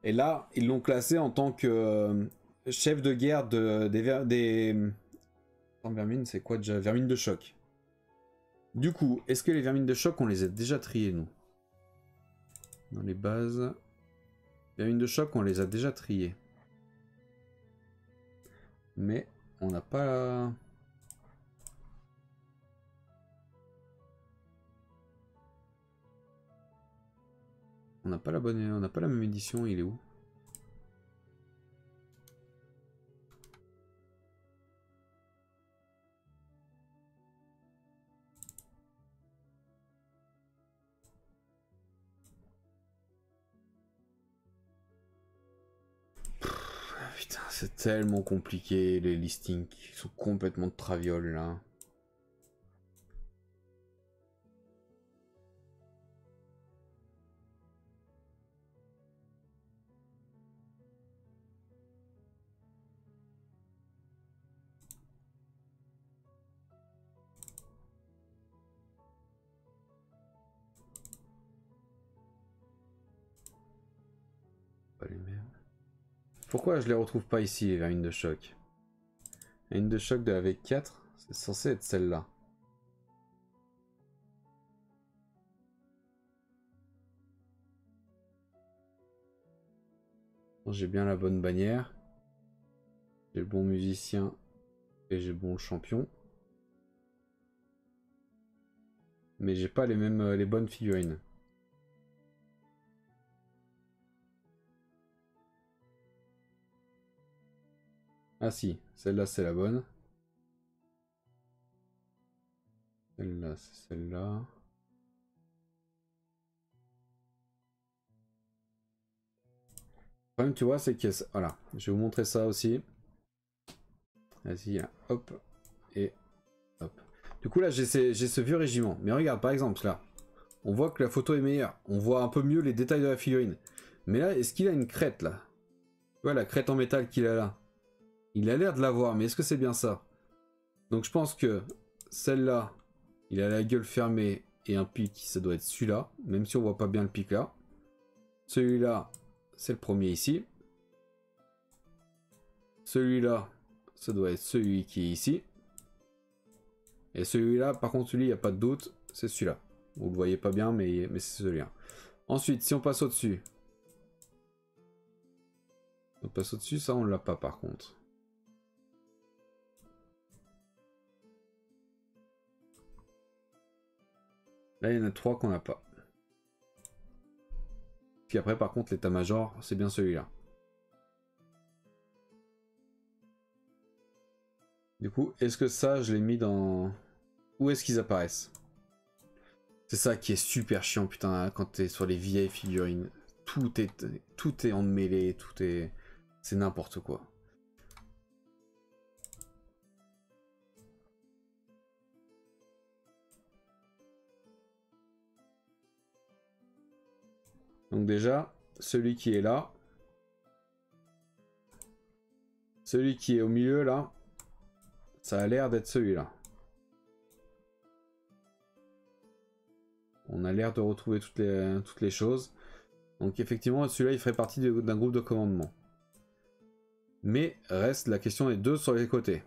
Et là, ils l'ont classé en tant que chef de guerre des vermines, c'est quoi déjà? Vermines de choc. Du coup, est-ce que les vermines de choc, on les a déjà triées, nous? Dans les bases... Vermines de choc, on les a déjà triées. Mais on n'a pas... On n'a pas la bonne... On n'a pas la même édition, il est où? Putain, c'est tellement compliqué, les listings qui sont complètement de traviole, là. Pas les mêmes. Pourquoi je les retrouve pas ici, les vermines de choc? La vermine de choc de la V4, c'est censé être celle-là. J'ai bien la bonne bannière. J'ai le bon musicien. Et j'ai le bon champion. Mais j'ai pas les mêmes, les bonnes figurines. Ah si, celle-là c'est la bonne. Celle-là c'est celle-là. Le problème tu vois c'est que... Voilà, je vais vous montrer ça aussi. Vas-y, hop. Et hop. Du coup là j'ai ce vieux régiment. Mais regarde par exemple là. On voit que la photo est meilleure. On voit un peu mieux les détails de la figurine. Mais là, est-ce qu'il a une crête là? Tu vois la crête en métal qu'il a là? Il a l'air de l'avoir, mais est-ce que c'est bien ça? Donc je pense que celle-là, il a la gueule fermée et un pic, ça doit être celui-là, même si on voit pas bien le pic là. Celui-là, c'est le premier ici. Celui-là, ça doit être celui qui est ici. Et celui-là, par contre, celui, il n'y a pas de doute, c'est celui-là. Vous le voyez pas bien, mais c'est celui-là. Ensuite, si on passe au-dessus. On passe au-dessus, ça on l'a pas par contre. Là, il y en a 3 qu'on n'a pas. Puis après, par contre, l'état-major, c'est bien celui-là. Du coup, est-ce que ça, je l'ai mis dans... Où est-ce qu'ils apparaissent? C'est ça qui est super chiant, putain, hein, quand t'es sur les vieilles figurines. Tout est emmêlé, tout est... C'est n'importe quoi. Donc déjà, celui qui est là. Celui qui est au milieu, là. Ça a l'air d'être celui-là. On a l'air de retrouver toutes les choses. Donc effectivement, celui-là, il ferait partie d'un groupe de commandement. Mais reste la question des deux sur les côtés.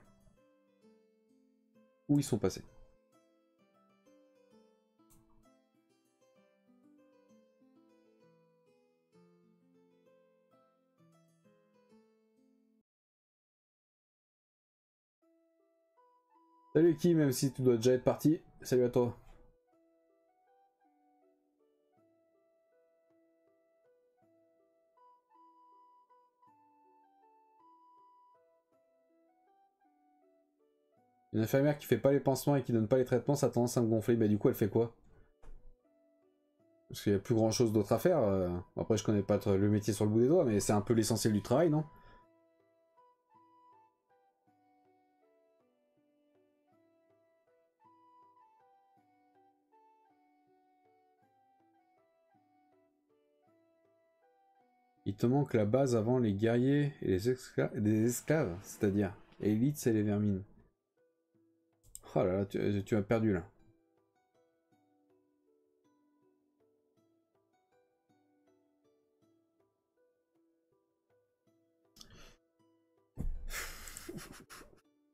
Où ils sont passés? Salut qui, même si tu dois déjà être parti. Salut à toi. Une infirmière qui fait pas les pansements et qui donne pas les traitements, ça a tendance à me gonfler. Bah du coup, elle fait quoi? Parce qu'il n'y a plus grand chose d'autre à faire. Après, je connais pas le métier sur le bout des doigts, mais c'est un peu l'essentiel du travail, non? Il te manque la base avant les guerriers et les esclaves, c'est-à-dire élite, c'est les vermines. Oh là là, tu m'as perdu là.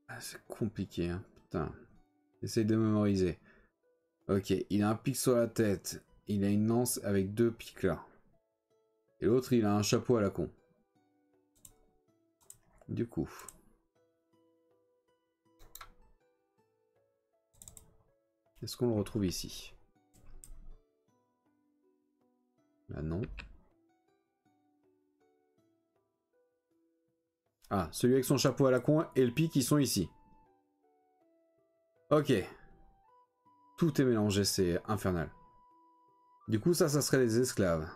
Ah, c'est compliqué, hein. Putain. Essaye de mémoriser. Ok, il a un pic sur la tête. Il a une lance avec deux pics là. Et l'autre, il a un chapeau à la con. Du coup. Est-ce qu'on le retrouve ici? Bah non. Ah, celui avec son chapeau à la con et le pic, ils sont ici. Ok. Tout est mélangé, c'est infernal. Du coup, ça serait les esclaves.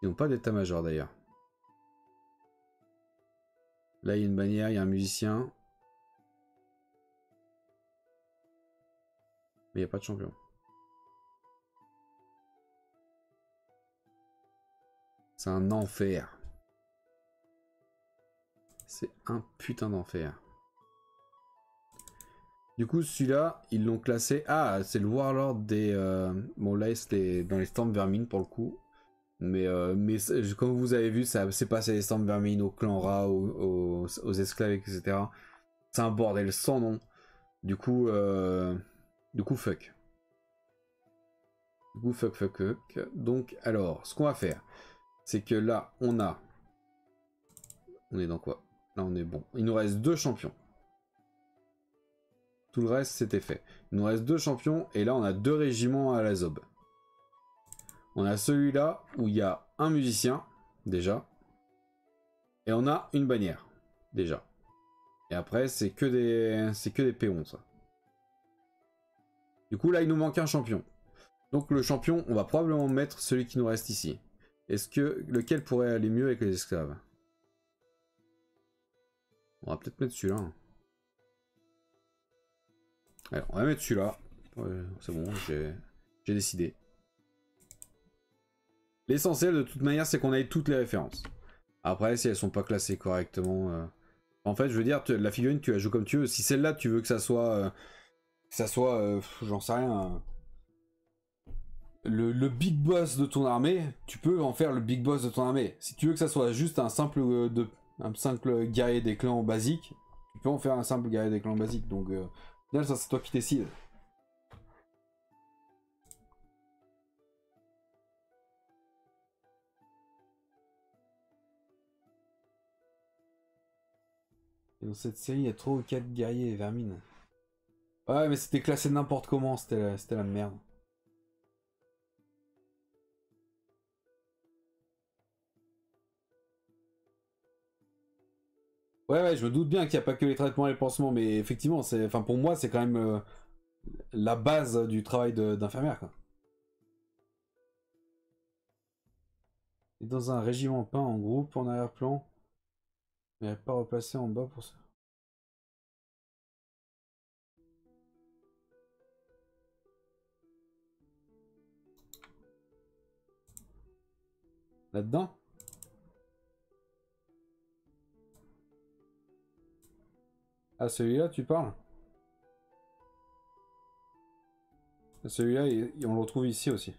Ils n'ont pas d'état-major d'ailleurs. Là, il y a une bannière, il y a un musicien. Mais il n'y a pas de champion. C'est un enfer. C'est un putain d'enfer. Du coup, celui-là, ils l'ont classé... Ah, c'est le Warlord des... Bon, là, c'était dans les Storm Vermines, pour le coup. Mais comme vous avez vu, ça s'est passé les Storm Vermines, au clan Ra, aux esclaves, etc. C'est un bordel sans nom. Du coup, fuck. Du coup, fuck. Donc, alors, ce qu'on va faire, c'est que là, on a... On est dans quoi? Là, on est bon. Il nous reste 2 champions. Tout le reste, c'était fait. Il nous reste 2 champions, et là, on a 2 régiments à la Zob. On a celui-là, où il y a un musicien, déjà. Et on a une bannière, déjà. Et après, c'est que des péons, ça. Du coup, là, il nous manque un champion. Donc, le champion, on va probablement mettre celui qui nous reste ici. Est-ce que... Lequel pourrait aller mieux avec les esclaves? On va peut-être mettre celui-là. Hein. Alors, on va mettre celui-là. Ouais, c'est bon, j'ai décidé. L'essentiel, de toute manière, c'est qu'on ait toutes les références. Après, si elles sont pas classées correctement... En fait, je veux dire, la figurine, tu la joues comme tu veux. Si celle-là, tu veux que ça soit... j'en sais rien... Le big boss de ton armée, tu peux en faire le big boss de ton armée. Si tu veux que ça soit juste un simple guerrier des clans basique, tu peux en faire un simple guerrier des clans basique. Donc, là, ça c'est toi qui décides. Et dans cette série, il y a 3 ou 4 guerriers et vermines. Ouais, mais c'était classé n'importe comment, c'était la merde. Ouais, je me doute bien qu'il n'y a pas que les traitements et les pansements, mais effectivement, enfin, pour moi, c'est quand même la base du travail d'infirmière, quoi. Et dans un régiment peint en groupe, en arrière-plan, mais pas replacé en bas pour ça. Là-dedans? Ah, celui-là, tu parles? Celui-là, on le retrouve ici aussi.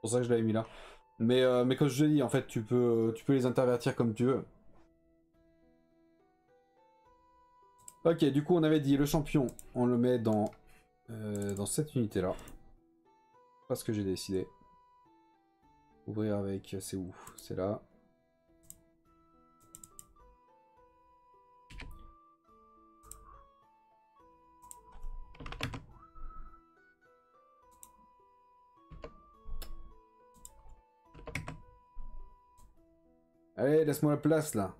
C'est pour ça que je l'avais mis là. Mais comme je te dis, en fait, tu peux les intervertir comme tu veux. Ok, du coup, on avait dit le champion, on le met dans cette unité-là. Pas ce que j'ai décidé. Ouvrir avec, c'est où? C'est là. Allez, laisse-moi la place là.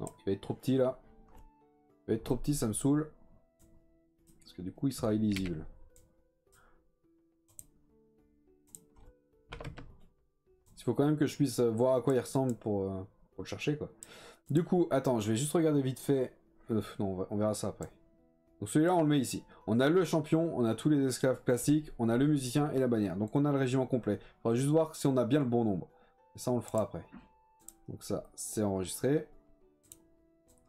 Non, il va être trop petit là. Il va être trop petit, ça me saoule. Parce que du coup, il sera illisible. Il faut quand même que je puisse voir à quoi il ressemble pour le chercher quoi. Du coup, attends, je vais juste regarder vite fait. Non, on verra ça après. Donc celui-là, on le met ici. On a le champion, on a tous les esclaves classiques, on a le musicien et la bannière. Donc on a le régiment complet. Il faudra juste voir si on a bien le bon nombre. Et ça, on le fera après. Donc ça, c'est enregistré.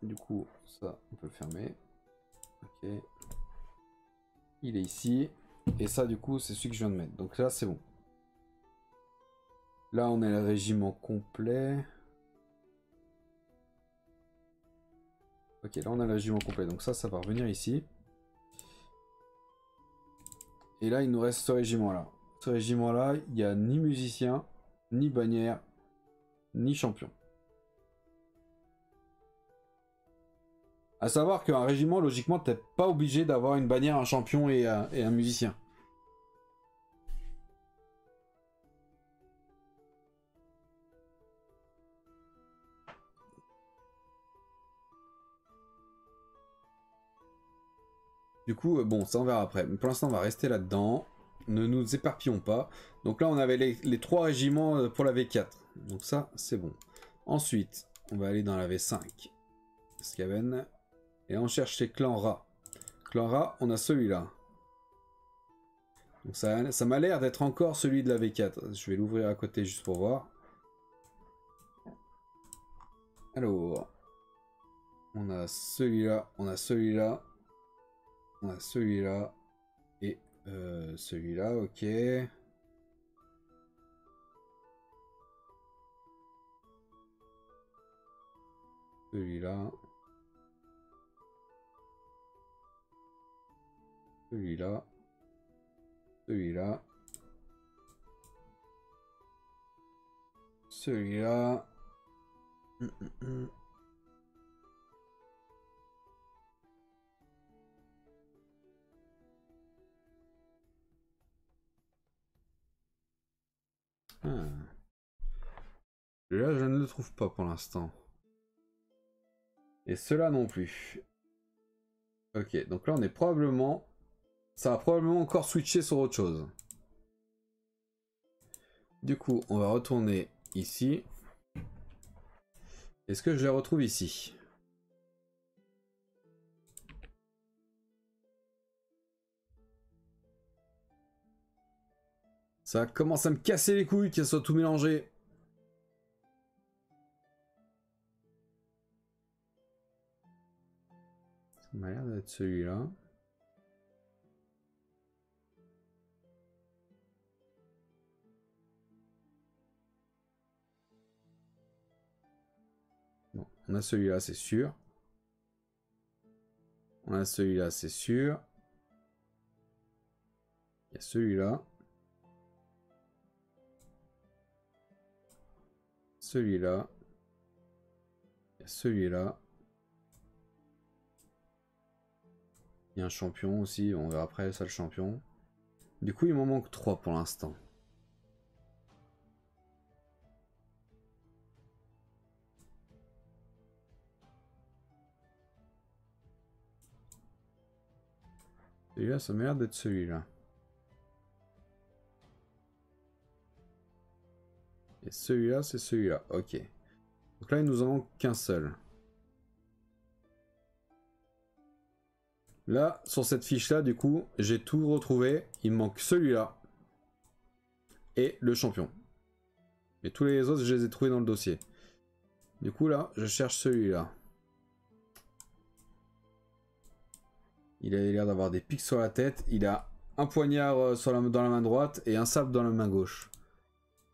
Du coup, ça, on peut le fermer. Ok. Il est ici. Et ça, du coup, c'est celui que je viens de mettre. Donc là, c'est bon. Là, on a le régiment complet. Ok, là, on a le régiment complet. Donc ça va revenir ici. Et là, il nous reste ce régiment-là. Ce régiment-là, il n'y a ni musicien, ni bannière, ni champion. À savoir qu'un régiment, logiquement, t'es pas obligé d'avoir une bannière, un champion et un musicien. Du coup, bon, ça on verra après. Mais pour l'instant, on va rester là-dedans. Ne nous éparpillons pas. Donc là, on avait les 3 régiments pour la V4. Donc ça, c'est bon. Ensuite, on va aller dans la V5. Skaven. Et on cherche les clans rats. Clan rat, on a celui-là. Donc ça m'a l'air d'être encore celui de la V4. Je vais l'ouvrir à côté juste pour voir. Alors, on a celui-là, on a celui-là, on a celui-là et celui-là, ok. Celui-là. Celui-là. Celui-là. Celui-là. Ah. Là, je ne le trouve pas pour l'instant. Et cela non plus. Ok, donc là, on est probablement... Ça va probablement encore switcher sur autre chose. Du coup, on va retourner ici. Est-ce que je les retrouve ici? Ça commence à me casser les couilles qu'elles soient tout mélangées. Ça m'a l'air d'être celui-là. Non, on a celui-là, c'est sûr. On a celui-là, c'est sûr. Il y a celui-là. Celui-là. Il y a celui-là. Il y a un champion aussi, on verra après ça le champion. Du coup, il m'en manque 3 pour l'instant. Celui-là, ça m'a l'air d'être celui-là. Et celui-là, c'est celui-là. Ok. Donc là, il nous en manque qu'un seul. Là, sur cette fiche-là, du coup, j'ai tout retrouvé. Il me manque celui-là. Et le champion. Et tous les autres, je les ai trouvés dans le dossier. Du coup, là, je cherche celui-là. Il a l'air d'avoir des pics sur la tête. Il a un poignard dans la main droite et un sabre dans la main gauche.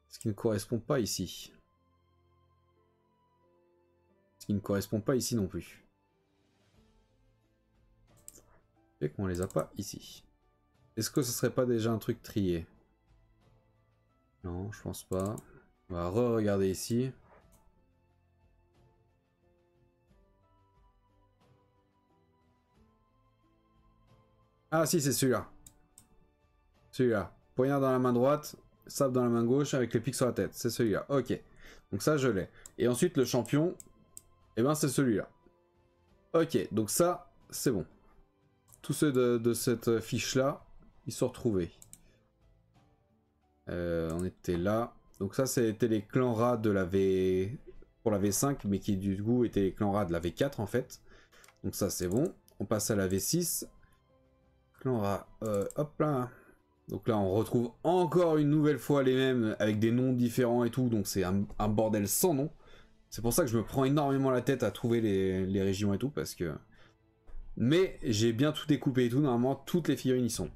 Ce qui ne correspond pas ici. Ce qui ne correspond pas ici non plus. Et qu'on les a pas ici. Est-ce que ce serait pas déjà un truc trié? Non, je pense pas. On va re-regarder ici. Ah si, c'est celui-là. Celui-là. Poignard dans la main droite, sabre dans la main gauche avec les pics sur la tête. C'est celui-là. Ok. Donc ça, je l'ai. Et ensuite, le champion, eh ben, c'est celui-là. Ok, donc ça, c'est bon. Tous ceux de cette fiche-là, ils sont retrouvés. On était là. Donc ça, c'était les clans rats de la V... pour la V5, mais qui du coup étaient les clans rats de la V4 en fait. Donc ça, c'est bon. On passe à la V6. Clan rat, hop là. Donc là, on retrouve encore une nouvelle fois les mêmes, avec des noms différents et tout, donc c'est un bordel sans nom. C'est pour ça que je me prends énormément la tête à trouver les régions et tout, parce que... Mais j'ai bien tout découpé et tout, normalement, toutes les figurines y sont.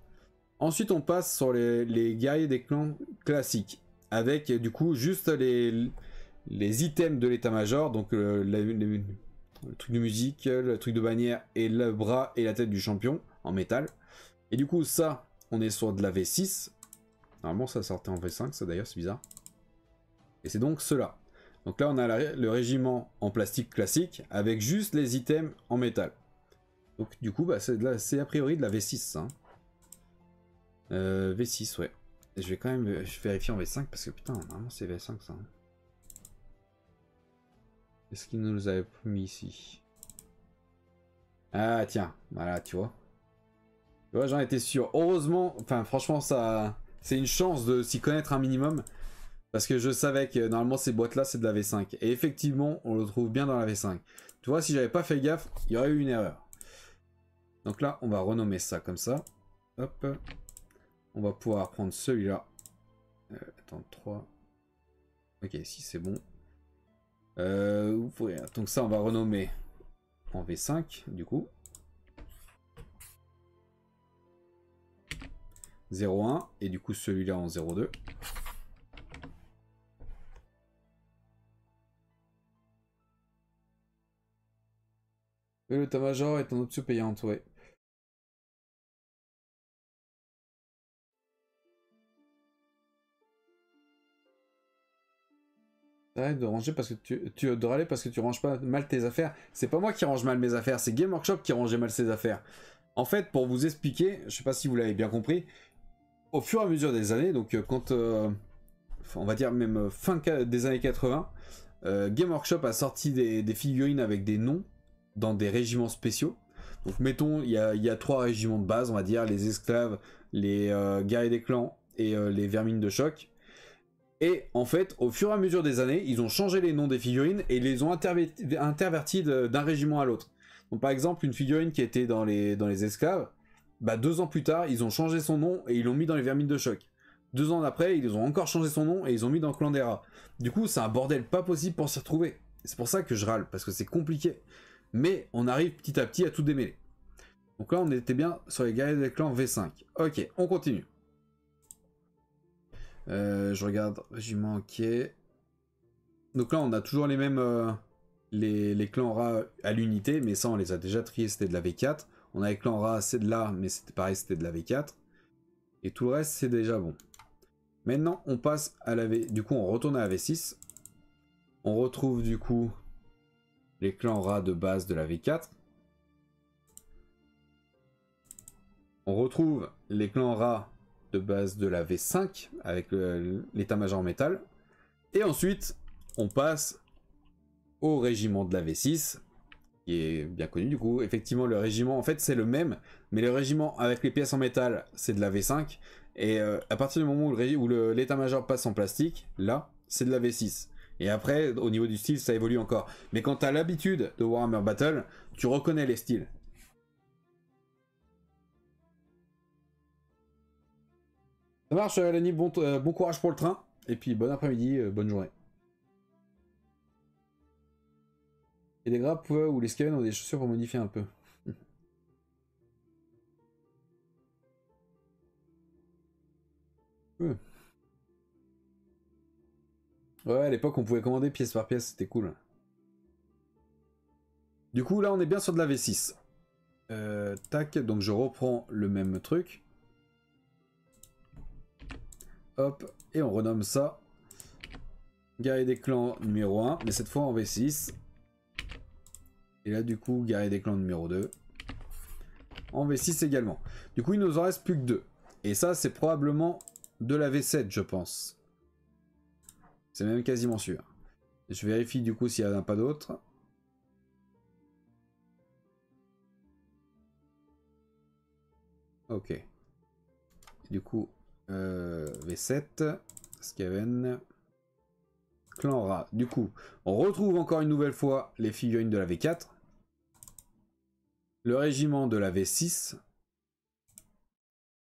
Ensuite, on passe sur les guerriers des clans classiques, avec du coup juste les items de l'état-major, donc le truc de musique, le truc de bannière, et le bras et la tête du champion, en métal. Et du coup, ça, on est sur de la V6. Normalement, ça sortait en V5, ça d'ailleurs, c'est bizarre. Et c'est donc cela. Donc là, on a le régiment en plastique classique, avec juste les items en métal. Donc du coup, bah, c'est a priori de la V6, ça. Hein. V6, ouais. Et je vais quand même vérifier en V5, parce que putain, normalement c'est V5, ça. Hein. Est-ce qu'il nous avait mis ici? Ah tiens, voilà, tu vois. Tu vois, j'en étais sûr. Heureusement, enfin franchement, ça, c'est une chance de s'y connaître un minimum. Parce que je savais que normalement ces boîtes-là, c'est de la V5. Et effectivement, on le trouve bien dans la V5. Tu vois, si j'avais pas fait gaffe, il y aurait eu une erreur. Donc là, on va renommer ça comme ça. Hop. On va pouvoir prendre celui-là. Attends, 3. Ok, si c'est bon. Donc ça, on va renommer en V5, du coup. 0,1 et du coup celui-là en 0,2. L'état-major est en option payante, ouais. Arrête de ranger parce que tu de râler parce que tu ranges pas mal tes affaires. C'est pas moi qui range mal mes affaires, c'est Game Workshop qui rangeait mal ses affaires. En fait, pour vous expliquer, je sais pas si vous l'avez bien compris, au fur et à mesure des années, donc quand on va dire même fin des années 80, Game Workshop a sorti des figurines avec des noms dans des régiments spéciaux. Donc mettons, il y a 3 régiments de base, on va dire, les esclaves, les guerriers des clans et les vermines de choc. Et en fait, au fur et à mesure des années, ils ont changé les noms des figurines et ils les ont intervertis d'un régiment à l'autre. Donc par exemple, une figurine qui était dans les esclaves, bah 2 ans plus tard, ils ont changé son nom et ils l'ont mis dans les vermines de choc. 2 ans après, ils ont encore changé son nom et ils ont mis dans le clan des rats. Du coup, c'est un bordel pas possible pour s'y retrouver. C'est pour ça que je râle, parce que c'est compliqué. Mais on arrive petit à petit à tout démêler. Donc là, on était bien sur les guerriers des clans V5. Ok, on continue. Je regarde régiment, ok. Donc là, on a toujours les mêmes les clans rats à l'unité, mais ça, on les a déjà triés, c'était de la V4. On a les clans rats, c'est de là, mais c'était pareil, c'était de la V4. Et tout le reste, c'est déjà bon. Maintenant, on passe à la V... Du coup, on retourne à la V6. On retrouve, du coup, les clans rats de base de la V4. On retrouve les clans rats de base de la V5 avec l'état-major métal. Et ensuite, on passe au régiment de la V6, qui est bien connu du coup. Effectivement, le régiment, en fait, c'est le même, mais le régiment avec les pièces en métal, c'est de la V5. Et à partir du moment où l'état-major passe en plastique, là, c'est de la V6. Et après, au niveau du style, ça évolue encore. Mais quand tu as l'habitude de Warhammer Battle, tu reconnais les styles. Ça marche, Lenny, bon courage pour le train. Et puis, bon après-midi, bonne journée. Et des grappes où les Skaven ont des chaussures pour modifier un peu. Ouais, à l'époque, on pouvait commander pièce par pièce, c'était cool. Du coup, là, on est bien sur de la V6. Tac, donc je reprends le même truc. Hop, et on renomme ça Guerrier des clans numéro 1, mais cette fois en V6. Et là, du coup, Guerrier des clans numéro 2. En V6 également. Du coup, il nous en reste plus que 2. Et ça, c'est probablement de la V7, je pense. C'est même quasiment sûr. Je vérifie du coup s'il n'y en a pas d'autres. Ok. Du coup, V7, Skaven, Clan Rat. Du coup, on retrouve encore une nouvelle fois les figurines de la V4. Le régiment de la V6.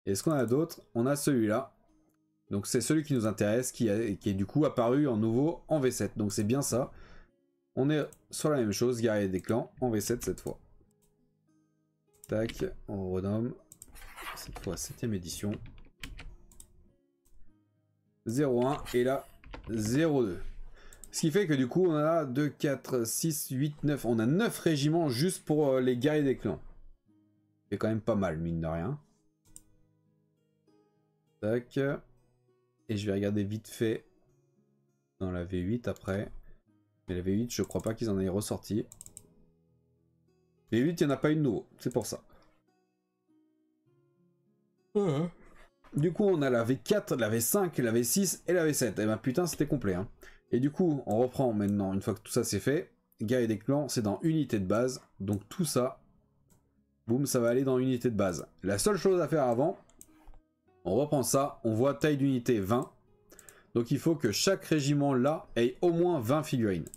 Et ce qu'on a d'autre? On a celui-là. Donc c'est celui qui nous intéresse, qui est du coup apparu en nouveau en V7. Donc c'est bien ça. On est sur la même chose, guerrier des clans, en V7 cette fois. Tac, on renomme. Cette fois 7ème édition. 01 et là 02. Ce qui fait que du coup on a 2, 4, 6, 8, 9. On a 9 régiments juste pour les guerriers des clans. C'est quand même pas mal, mine de rien. Tac. Et je vais regarder vite fait dans la V8 après. Mais la V8, je crois pas qu'ils en aient ressorti. V8, il n'y en a pas une nouveau, c'est pour ça. Du coup, on a la V4, la V5, la V6 et la V7. Et ben putain, c'était complet. Hein. Et du coup, on reprend maintenant, une fois que tout ça c'est fait. Guerrier des clans, c'est dans unité de base. Donc tout ça, boum, ça va aller dans unité de base. La seule chose à faire avant, on reprend ça, on voit taille d'unité 20. Donc il faut que chaque régiment là ait au moins 20 figurines.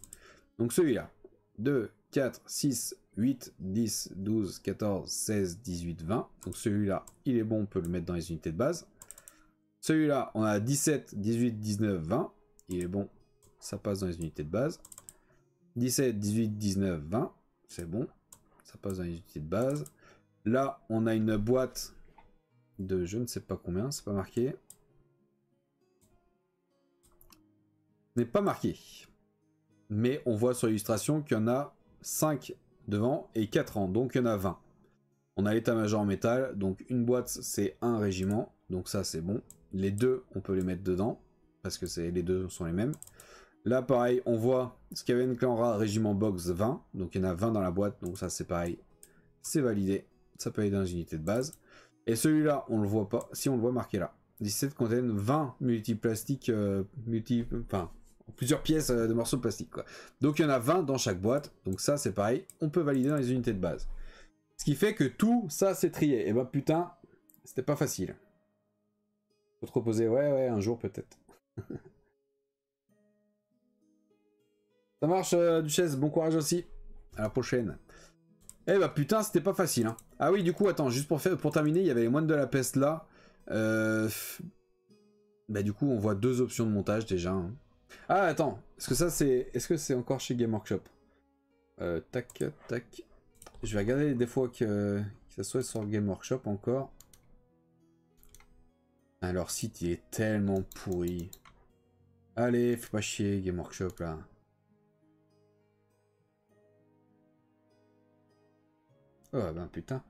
Donc celui-là, 2, 4, 6, 8, 10, 12, 14, 16, 18, 20. Donc celui-là, il est bon, on peut le mettre dans les unités de base. Celui-là, on a 17, 18, 19, 20. Il est bon, ça passe dans les unités de base. 17, 18, 19, 20. C'est bon, ça passe dans les unités de base. Là, on a une boîte de je ne sais pas combien, c'est pas marqué. N'est pas marqué. Mais on voit sur l'illustration qu'il y en a 5 devant et 4 ans, donc il y en a 20. On a l'état-major en métal, donc une boîte c'est un régiment, donc ça c'est bon. Les deux, on peut les mettre dedans, parce que les deux sont les mêmes. Là pareil, on voit Skaven Clan Rat régiment box 20, donc il y en a 20 dans la boîte, donc ça c'est pareil, c'est validé. Ça peut aller dans les unités de base. Et celui-là, on le voit pas, si on le voit marqué là. 17 contiennent 20 multiplastiques, enfin, plusieurs pièces de morceaux de plastique quoi. Donc il y en a 20 dans chaque boîte, donc ça c'est pareil, on peut valider dans les unités de base. Ce qui fait que tout ça c'est trié. Et bah putain, c'était pas facile. Faut te reposer, ouais, un jour peut-être. Ça marche, Duchesse, bon courage aussi. À la prochaine. Eh bah putain, c'était pas facile. Hein. Ah oui, du coup, attends, juste pour terminer, il y avait les moines de la peste là. Bah du coup, on voit deux options de montage déjà. Hein. Ah attends, est-ce que ça c'est, est-ce que c'est encore chez Game Workshop? Tac, tac. Je vais regarder des fois que ça soit sur Game Workshop encore. Ah, leur site il est tellement pourri. Allez, fais pas chier Game Workshop là. Oh ben putain.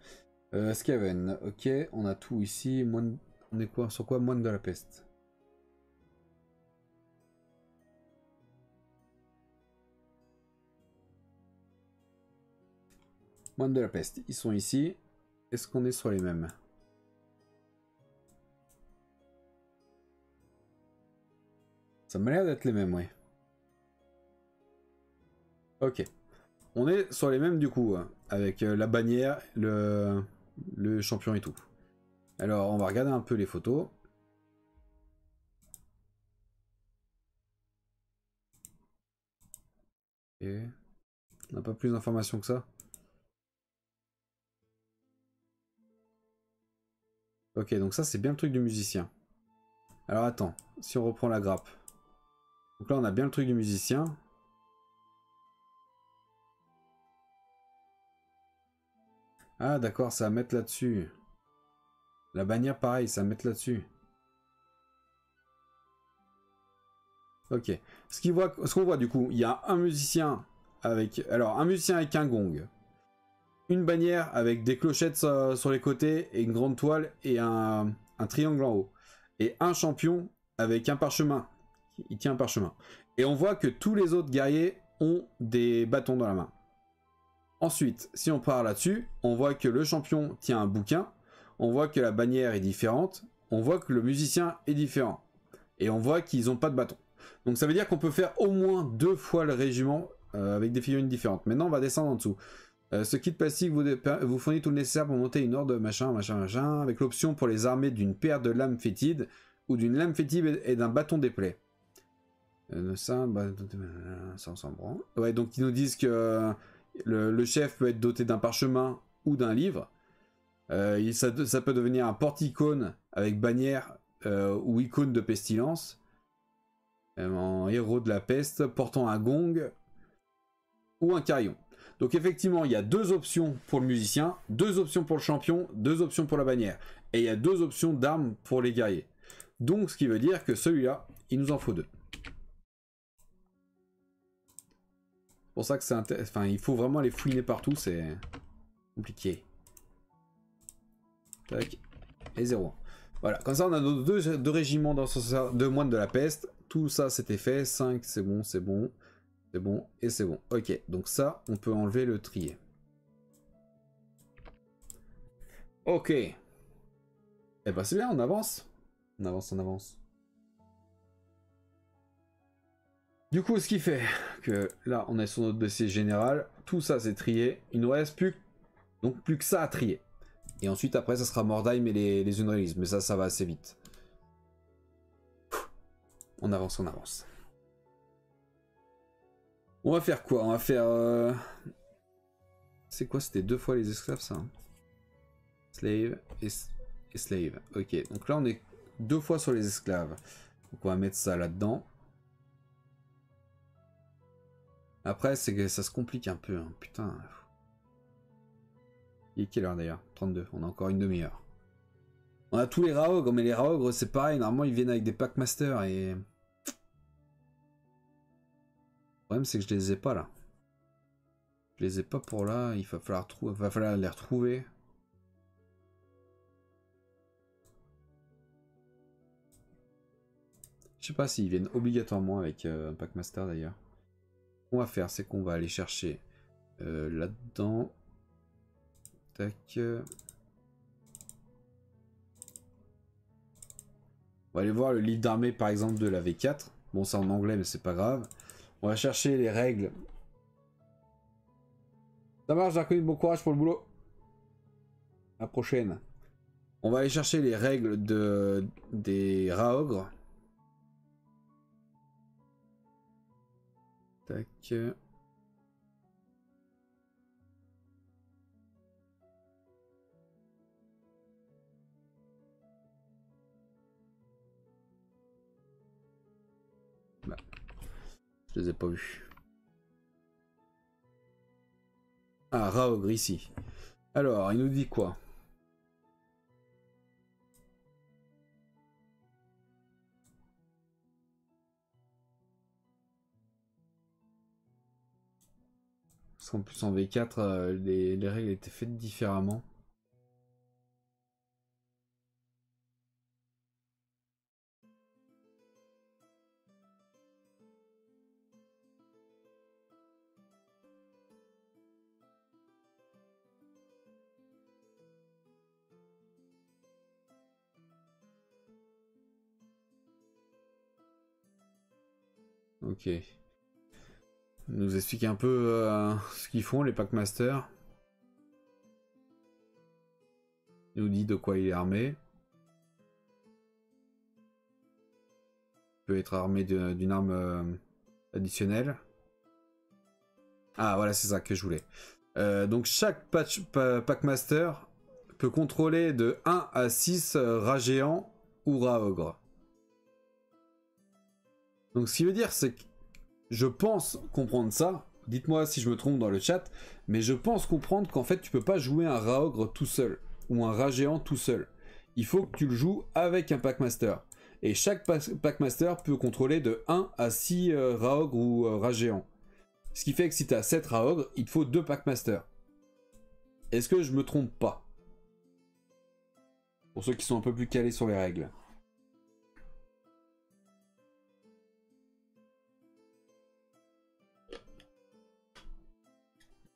Skaven, ok, on a tout ici. Moine... On est quoi sur quoi? Moine de la peste. Moine de la peste, ils sont ici. Est-ce qu'on est sur les mêmes? Ça m'a l'air d'être les mêmes, ouais. Ok. On est sur les mêmes du coup, hein, avec la bannière, le champion et tout. Alors, on va regarder un peu les photos. Et... On n'a pas plus d'informations que ça. Ok, donc ça c'est bien le truc du musicien. Alors attends, si on reprend la grappe. Donc là on a bien le truc du musicien. Ah d'accord, ça va mettre là-dessus. La bannière pareil, ça va mettre là-dessus. Ok. Ce qu'on voit du coup, il y a un musicien avec... Alors, un musicien avec un gong. Une bannière avec des clochettes sur les côtés et une grande toile et un triangle en haut. Et un champion avec un parchemin. Il tient un parchemin. Et on voit que tous les autres guerriers ont des bâtons dans la main. Ensuite, si on part là-dessus, on voit que le champion tient un bouquin. On voit que la bannière est différente. On voit que le musicien est différent. Et on voit qu'ils n'ont pas de bâton. Donc ça veut dire qu'on peut faire au moins 2 fois le régiment avec des figurines différentes. Maintenant, on va descendre en dessous. Ce kit plastique vous fournit tout le nécessaire pour monter une horde machin, avec l'option pour les armer d'une paire de lames fétides ou d'une lame fétide et d'un bâton d'éplai. Ça on s'en branle. Ouais, donc ils nous disent que le chef peut être doté d'un parchemin ou d'un livre. Ça peut devenir un porte-icône avec bannière ou icône de pestilence. En héros de la peste, portant un gong ou un carillon. Donc effectivement, il y a 2 options pour le musicien, 2 options pour le champion, 2 options pour la bannière. Et il y a 2 options d'armes pour les guerriers. Donc ce qui veut dire que celui-là, il nous en faut 2. C'est pour ça que c'est enfin, il faut vraiment les fouiner partout, c'est compliqué. Tac. Et 0. Voilà, comme ça on a nos 2 régiments de moines de la peste. Tout ça c'était fait, 5 c'est bon, c'est bon. C'est bon, et c'est bon. Ok, donc ça, on peut enlever le trier. Ok. Eh ben c'est bien, on avance. On avance, on avance. Du coup, ce qui fait que là, on est sur notre dossier général. Tout ça, c'est trié. Il nous reste plus que ça à trier. Et ensuite, après, ça sera Mordheim et les Unrelease. Mais ça va assez vite. On avance, on avance. On va faire quoi? On va faire... C'est quoi? C'était 2 fois les esclaves, ça, hein? Slave et slave. Ok, donc là, on est 2 fois sur les esclaves. Donc on va mettre ça là-dedans. Après, c'est que ça se complique un peu, hein. Putain. Il est quelle heure d'ailleurs? 32, on a encore une demi-heure. On a tous les Raogres, mais les Raogres, c'est pareil. Normalement, ils viennent avec des Packmasters et... Le problème, c'est que je les ai pas là. Je les ai pas pour là. Il va falloir les retrouver. Je sais pas s'ils viennent obligatoirement avec un Packmaster d'ailleurs. Ce qu'on va faire, c'est qu'on va aller chercher là-dedans. Tac. On va aller voir le livre d'armée par exemple de la V4. Bon, c'est en anglais, mais c'est pas grave. On va chercher les règles. Ça marche, Darkwing, bon courage pour le boulot. À la prochaine. On va aller chercher les règles des Raogres. Tac. Bah, je les ai pas vus. Ah, Raogre ici. Alors, il nous dit quoi? Parce qu'en plus en V4, les règles étaient faites différemment. Ok. Nous explique un peu ce qu'ils font les Packmasters. Il nous dit de quoi il est armé. Il peut être armé d'une arme additionnelle. Ah voilà, c'est ça que je voulais. Donc chaque Packmaster peut contrôler de 1 à 6 rats géants ou rats ogres. Donc ce qui veut dire c'est que je pense comprendre ça, dites-moi si je me trompe dans le chat, mais je pense comprendre qu'en fait tu peux pas jouer un rat ogre tout seul, ou un rat géant tout seul. Il faut que tu le joues avec un Packmaster. Et chaque Packmaster peut contrôler de 1 à 6 Raogres ou rats géants. Ce qui fait que si tu as 7 Raogres, il te faut 2 Packmasters. Est-ce que je me trompe pas? Pour ceux qui sont un peu plus calés sur les règles.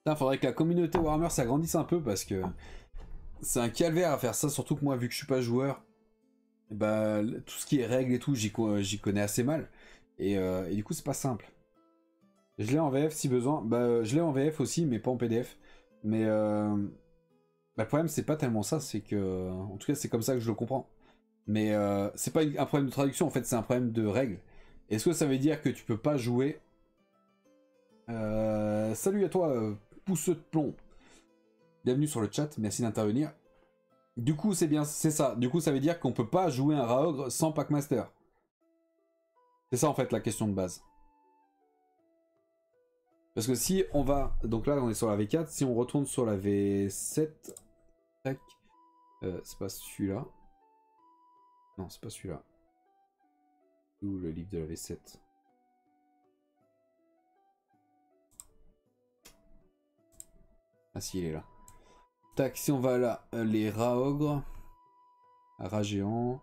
Il faudrait que la communauté Warhammer s'agrandisse un peu parce que c'est un calvaire à faire ça, surtout que moi, vu que je suis pas joueur, bah, tout ce qui est règles et tout, j'y connais assez mal. Et du coup, c'est pas simple. Je l'ai en VF si besoin. Bah, je l'ai en VF aussi, mais pas en PDF. Mais bah, le problème, c'est pas tellement ça, c'est que. En tout cas, c'est comme ça que je le comprends. Mais c'est pas un problème de traduction, en fait, c'est un problème de règles. Est-ce que ça veut dire que tu peux pas jouer. Salut à toi, pousseux de plomb. Bienvenue sur le chat, merci d'intervenir. Du coup, c'est bien, c'est ça. Du coup, ça veut dire qu'on peut pas jouer un Raogre sans Packmaster. C'est ça en fait la question de base. Parce que si on va, donc là on est sur la V4, si on retourne sur la V7, tac, c'est pas celui-là. Non, c'est pas celui-là. Où le livre de la V7? Ah si, il est là. Tac, si on va là, les Raogres, rats géants,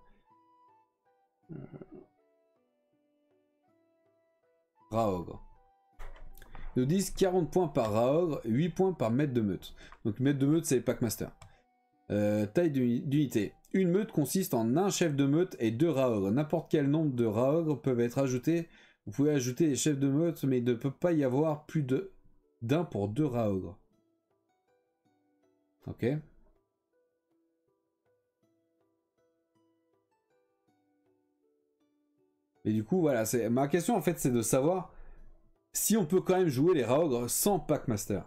Raogre. Ils nous disent 40 points par Raogre, 8 points par mètre de meute. Donc mètre de meute, c'est les Packmaster. Taille d'unité. Une meute consiste en un chef de meute et 2 Raogres. N'importe quel nombre de Raogres peuvent être ajoutés. Vous pouvez ajouter les chefs de meute, mais il ne peut pas y avoir plus d'un pour 2 Raogres. Ok. Et du coup, voilà, ma question en fait, c'est de savoir si on peut quand même jouer les Raogres sans Packmaster.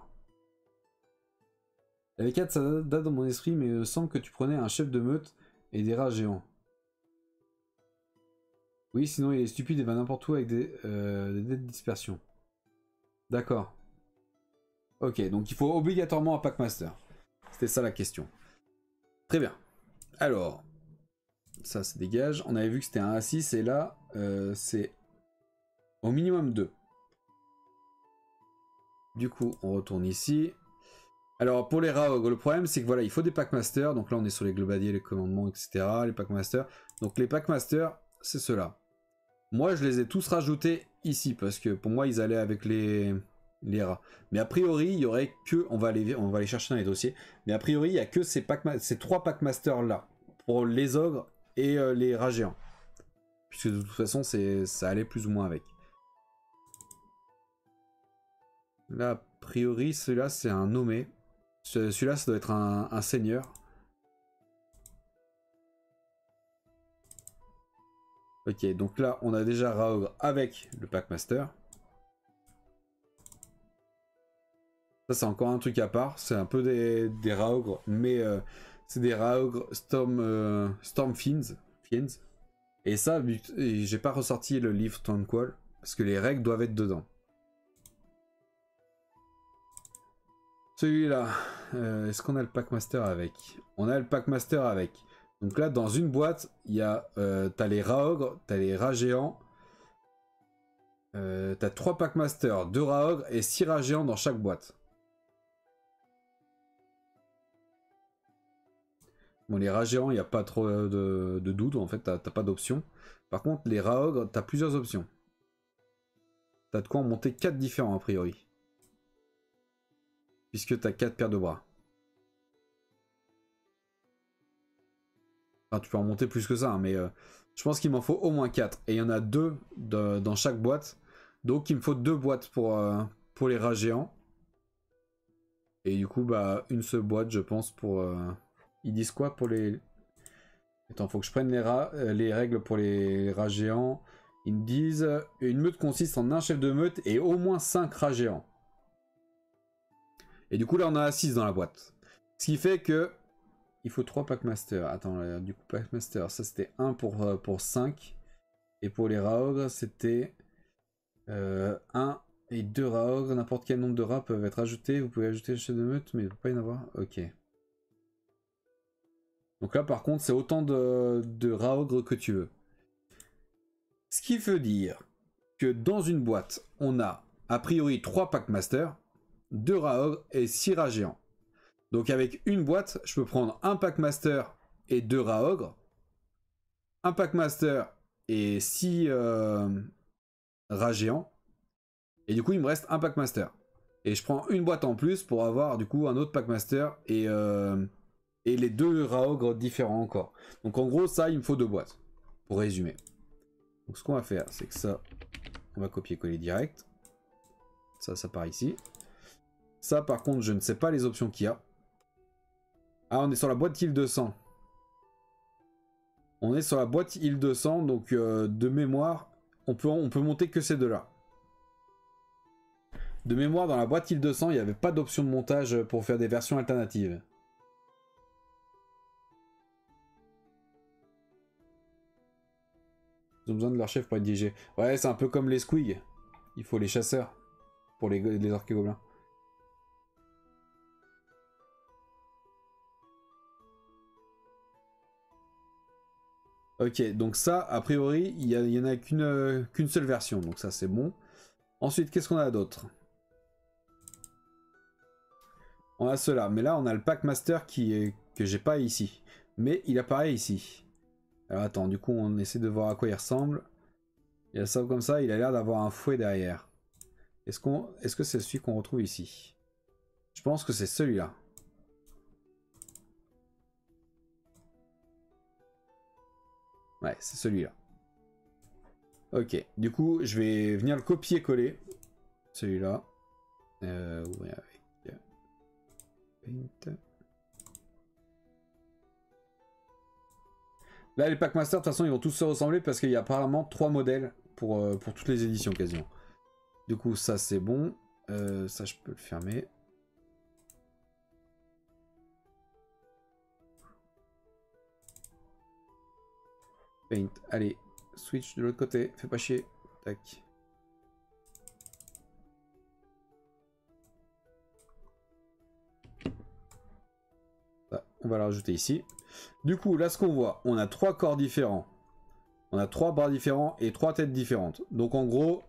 La V4, ça date dans mon esprit, mais il me semble que tu prenais un chef de meute et des rats géants. Oui, sinon il est stupide et va n'importe où avec des dés de dispersion. D'accord. Ok, donc il faut obligatoirement un Packmaster. C'était ça la question. Très bien. Alors, ça se dégage. On avait vu que c'était un A6 et là, c'est au minimum 2. Du coup, on retourne ici. Alors, pour les Raogres, le problème, c'est que voilà, il faut des Packmasters. Donc là, on est sur les globadiers, les commandements, etc. Les Packmasters. Donc les Packmasters, c'est ceux-là. Moi, je les ai tous rajoutés ici, parce que pour moi, ils allaient avec les rats. Mais a priori, il y aurait que... On va aller chercher dans les dossiers. Mais a priori, il n'y a que ces 3 Packmasters-là. Pour les ogres et les rats géants. Puisque de toute façon, ça allait plus ou moins avec. Là, a priori, celui-là, c'est un nommé. Celui-là, ça doit être un seigneur. Ok, donc là, on a déjà Raogre avec le Packmaster. Ça, c'est encore un truc à part. C'est un peu des Raogres, mais c'est des Raogres Storm Fiends. Et ça, j'ai pas ressorti le livre Tranquil, parce que les règles doivent être dedans. Celui-là, est-ce qu'on a le Packmaster avec? On a le Packmaster avec. Donc là, dans une boîte, il y a, t'as les Raogres, t'as les rats géants, t'as 3 Packmasters, 2 Raogres et 6 rats géants dans chaque boîte. Bon, les rats géants, il n'y a pas trop de doute, en fait, t'as pas d'option. Par contre, les Raogres, t'as plusieurs options. T'as de quoi en monter 4 différents, a priori. Puisque t'as 4 paires de bras. Enfin, tu peux en monter plus que ça, hein, mais je pense qu'il m'en faut au moins 4. Et il y en a 2 dans chaque boîte. Donc il me faut 2 boîtes pour les rats géants. Et du coup, bah, une seule boîte, je pense, pour... Ils disent quoi pour les... Attends, faut que je prenne les règles pour les rats géants. Ils me disent, une meute consiste en un chef de meute et au moins 5 rats géants. Et du coup, là, on a 6 dans la boîte. Ce qui fait que... Il faut 3 Packmasters. Attends, du coup, Packmaster, ça c'était 1 pour 5. Et pour les Raogres, c'était 1 et 2 Raogres. N'importe quel nombre de rats peuvent être ajoutés. Vous pouvez ajouter le chef de meute, mais il ne peut pas y en avoir. Ok. Donc là, par contre, c'est autant de Raogres que tu veux. Ce qui veut dire que dans une boîte, on a a priori 3 Packmaster, 2 Raogres et 6 rats géants. Donc avec une boîte, je peux prendre un Packmaster et 2 Raogres, un Packmaster et 6 rats géants, et du coup il me reste un Packmaster. Et je prends une boîte en plus pour avoir du coup un autre Packmaster et les 2 Raogres différents encore. Donc en gros ça il me faut 2 boîtes, pour résumer. Donc ce qu'on va faire c'est que ça, on va copier-coller direct. Ça part ici. Ça par contre je ne sais pas les options qu'il y a. Ah on est sur la boîte IL 200. On est sur la boîte IL 200 donc de mémoire on peut monter que ces deux là. De mémoire dans la boîte IL 200 il n'y avait pas d'option de montage pour faire des versions alternatives. Ils ont besoin de leur chef pour être dirigés. Ouais c'est un peu comme les squigs. Il faut les chasseurs pour les orques et gobelins. Ok, donc ça, a priori, il y en a qu'une seule version, donc ça c'est bon. Ensuite, qu'est-ce qu'on a d'autre? On a cela, mais là on a le Packmaster que j'ai pas ici. Mais il apparaît ici. Alors attends, du coup on essaie de voir à quoi il ressemble. Il a ça comme ça, il a l'air d'avoir un fouet derrière. Est-ce que c'est celui qu'on retrouve ici? Je pense que c'est celui-là. Ouais, c'est celui-là. Ok, du coup, je vais venir le copier-coller. Celui-là. Ouais, avec Paint. Là, les Packmaster, de toute façon, ils vont tous se ressembler parce qu'il y a apparemment 3 modèles pour toutes les éditions quasiment. Du coup, ça c'est bon. Ça, je peux le fermer. Paint, allez, switch de l'autre côté, fais pas chier. Tac. Ça, on va le rajouter ici. Du coup, là ce qu'on voit, on a 3 corps différents. On a 3 bras différents et 3 têtes différentes. Donc en gros,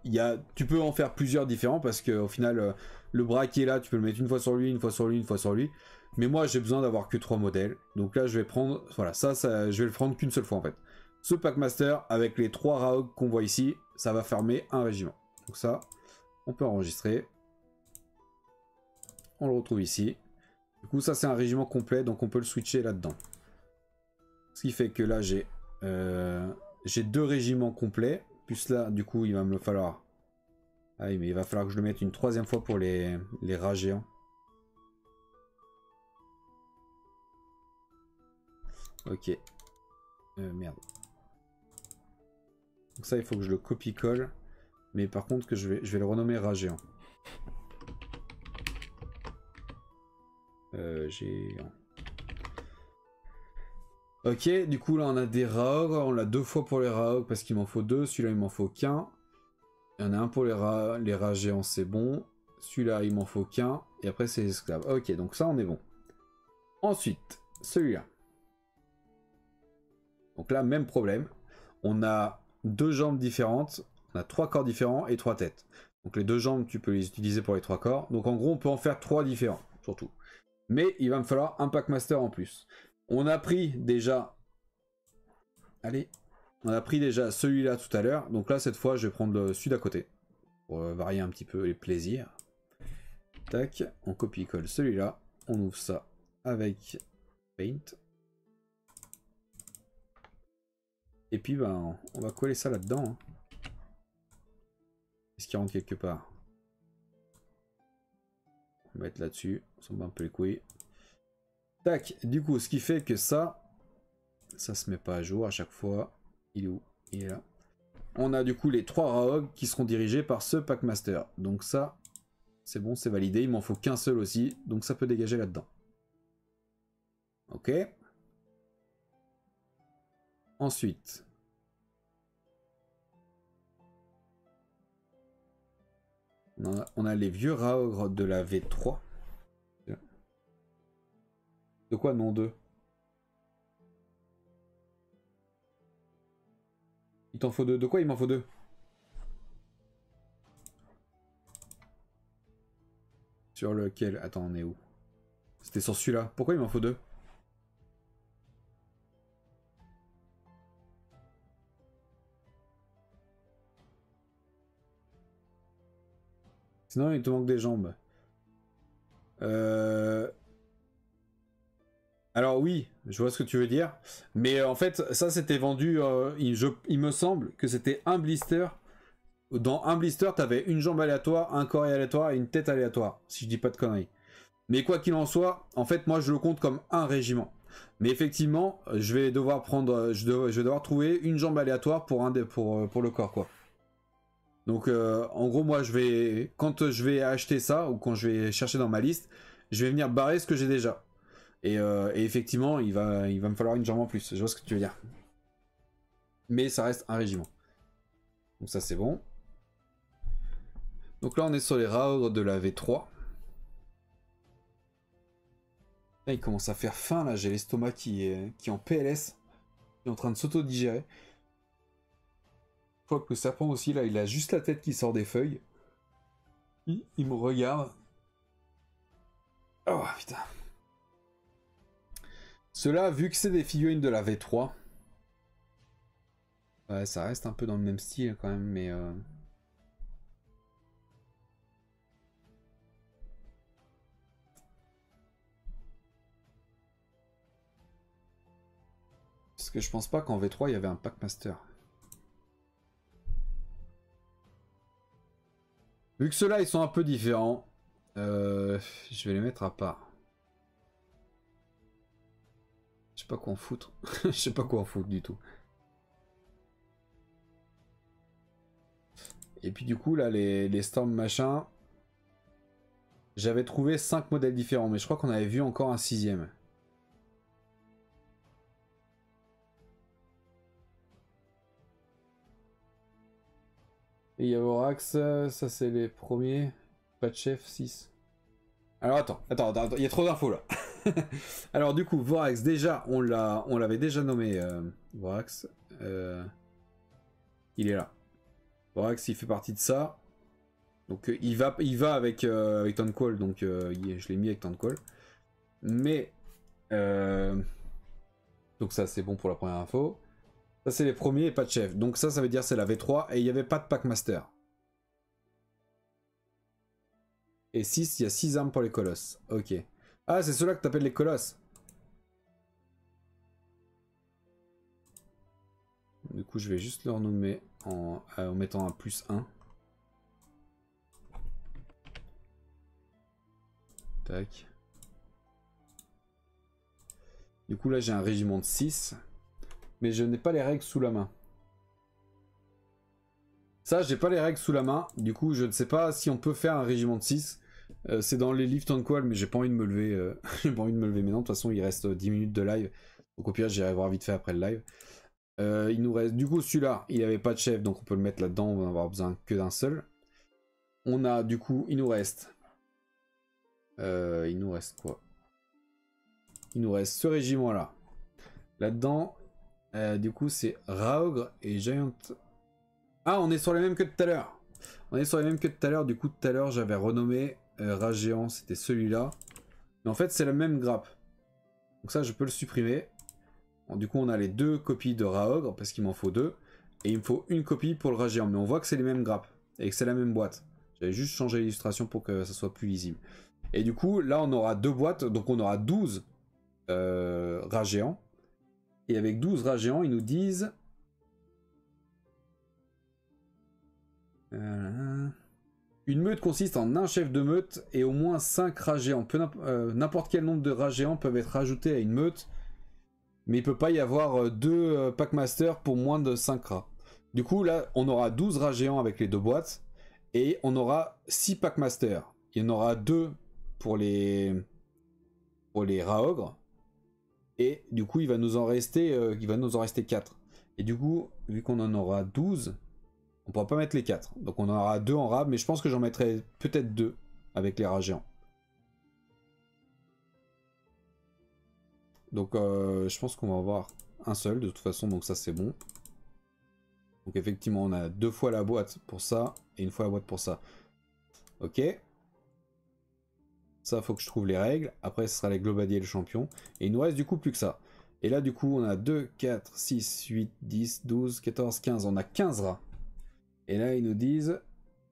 tu peux en faire plusieurs différents parce qu'au final, le bras qui est là, tu peux le mettre une fois sur lui, une fois sur lui, une fois sur lui. Mais moi, j'ai besoin d'avoir que 3 modèles. Donc là, je vais prendre, voilà, ça je vais le prendre qu'une seule fois en fait. Ce Packmaster avec les 3 Raog qu'on voit ici, ça va fermer un régiment. Donc ça, on peut enregistrer. On le retrouve ici. Du coup, ça c'est un régiment complet, donc on peut le switcher là-dedans. Ce qui fait que là, j'ai 2 régiments complets. Plus là, du coup, il va me falloir... Ah oui, mais il va falloir que je le mette une 3e fois pour les rats géants. Ok. Merde. Donc ça, il faut que je le copie-colle. Mais par contre, je vais le renommer rat géant. Géant. Ok, du coup là on a des Raog, on l'a 2 fois pour les Raog parce qu'il m'en faut 2, celui-là il m'en faut qu'un. Il y en a un pour les rats géants, c'est bon. Celui-là il m'en faut qu'un, et après c'est les esclaves. Ok, donc ça on est bon. Ensuite, celui-là. Donc là, même problème. On a 2 jambes différentes, on a 3 corps différents et 3 têtes. Donc les 2 jambes, tu peux les utiliser pour les 3 corps. Donc en gros, on peut en faire 3 différents, surtout. Mais il va me falloir un Packmaster en plus. On a pris déjà... Allez, on a pris déjà celui-là tout à l'heure. Donc là, cette fois, je vais prendre celui d'à côté. Pour varier un petit peu les plaisirs. Tac, on copie-colle celui-là. On ouvre ça avec Paint. Et puis, ben, on va coller ça là-dedans. Hein. Est-ce qu'il rentre quelque part? On va mettre là-dessus. On s'en bat un peu les couilles. Tac, du coup, ce qui fait que ça se met pas à jour à chaque fois. Il est où? Il est là. On a du coup les 3 Raog qui seront dirigés par ce Packmaster. Donc ça, c'est bon, c'est validé. Il m'en faut qu'un seul aussi. Donc ça peut dégager là-dedans. Ok. Ensuite. On a les vieux Raogres de la V3. De quoi non 2? t'en faut deux. De quoi il m'en faut deux? Sur lequel? Attends, on est où? C'était sur celui-là. Pourquoi il m'en faut deux? Sinon, il te manque des jambes. Alors oui, je vois ce que tu veux dire. Mais en fait, ça c'était vendu... il me semble que c'était un blister. Dans un blister, t'avais une jambe aléatoire, un corps aléatoire et une tête aléatoire. Si je dis pas de conneries. Mais quoi qu'il en soit, en fait, moi je le compte comme un régiment. Mais effectivement, je vais devoir prendre... je vais devoir trouver une jambe aléatoire pour le corps, quoi. Donc en gros moi quand je vais acheter ça ou quand je vais chercher dans ma liste, je vais venir barrer ce que j'ai déjà. Et effectivement il va me falloir une jambe en plus, je vois ce que tu veux dire. Mais ça reste un régiment. Donc ça c'est bon. Donc là on est sur les rares de la V3. Là il commence à faire faim là, j'ai l'estomac qui est en PLS, qui est en train de s'auto-digérer. Je crois que le serpent aussi là, il a juste la tête qui sort des feuilles. Il me regarde. Oh putain. Ceux-là, vu que c'est des figurines de la V3, ouais, ça reste un peu dans le même style quand même, mais... Parce que je pense pas qu'en V3, il y avait un Packmaster. Vu que ceux-là, ils sont un peu différents, je vais les mettre à part. Je sais pas quoi en foutre. Je sais pas quoi en foutre du tout. Et puis du coup, là, les Storm machin... J'avais trouvé 5 modèles différents, mais je crois qu'on avait vu encore un 6ème. Et Yavorax, ça c'est les premiers. Pas de chef, 6. Alors attends, il y a trop d'infos là. Alors du coup, Vorax, déjà, on l'avait déjà nommé, Vorax. Il est là. Vorax, il fait partie de ça. Donc il va avec Toncall, donc je l'ai mis avec Toncall. Mais, donc ça c'est bon pour la première info. Ça c'est les premiers et pas de chef. Donc ça veut dire c'est la V3 et il n'y avait pas de Packmaster. Et 6, il y a 6 armes pour les colosses. Ok. Ah, c'est ceux-là que t'appelles les colosses. Du coup, je vais juste leur nommer en mettant un +1. Tac. Du coup, là, j'ai un régiment de 6. Mais je n'ai pas les règles sous la main. Ça, j'ai pas les règles sous la main. Du coup, je ne sais pas si on peut faire un régiment de 6. C'est dans les livres Toncall, mais j'ai pas envie de me lever. J'ai pas envie de me lever maintenant. De toute façon, il reste 10 minutes de live. Donc au pire, j'irai voir vite fait après le live. Il nous reste... Du coup, celui-là, il avait pas de chef, donc on peut le mettre là-dedans. On va avoir besoin que d'un seul. On a, du coup, il nous reste... il nous reste quoi? Il nous reste ce régiment-là. Là-dedans, du coup, c'est Raogre et Giant... Ah, on est sur les mêmes que tout à l'heure. On est sur les mêmes que tout à l'heure. Du coup, tout à l'heure, j'avais renommé Rage Géant, c'était celui-là. Mais en fait, c'est la même grappe. Donc ça, je peux le supprimer. Bon, du coup, on a les deux copies de Raogre, parce qu'il m'en faut deux. Et il me faut une copie pour le Rage Géant. Mais on voit que c'est les mêmes grappes. Et que c'est la même boîte. J'avais juste changé l'illustration pour que ça soit plus lisible. Et du coup, là, on aura deux boîtes. Donc on aura 12 Rage Géants. Et avec 12 Rage Géants, ils nous disent... Une meute consiste en un chef de meute et au moins 5 rats géants. N'importe quel nombre de rats géants peuvent être ajoutés à une meute, mais il peut pas y avoir deux Packmaster pour moins de 5 rats. Du coup, là, on aura 12 rats géants avec les deux boîtes, et on aura 6 Packmaster. Il y en aura 2 pour les rats ogres, et du coup, il va nous en rester 4. Et du coup, vu qu'on en aura 12... on pourra pas mettre les 4. Donc on en aura 2 en rab, mais je pense que j'en mettrai peut-être 2 avec les rats géants. Donc je pense qu'on va avoir un seul de toute façon, donc ça c'est bon. Donc effectivement, on a 2 fois la boîte pour ça et 1 fois la boîte pour ça. Ok. Ça, faut que je trouve les règles. Après, ce sera les globadiers et le champion. Et il nous reste du coup plus que ça. Et là, du coup, on a 2, 4, 6, 8, 10, 12, 14, 15. On a 15 rats. Et là, ils nous disent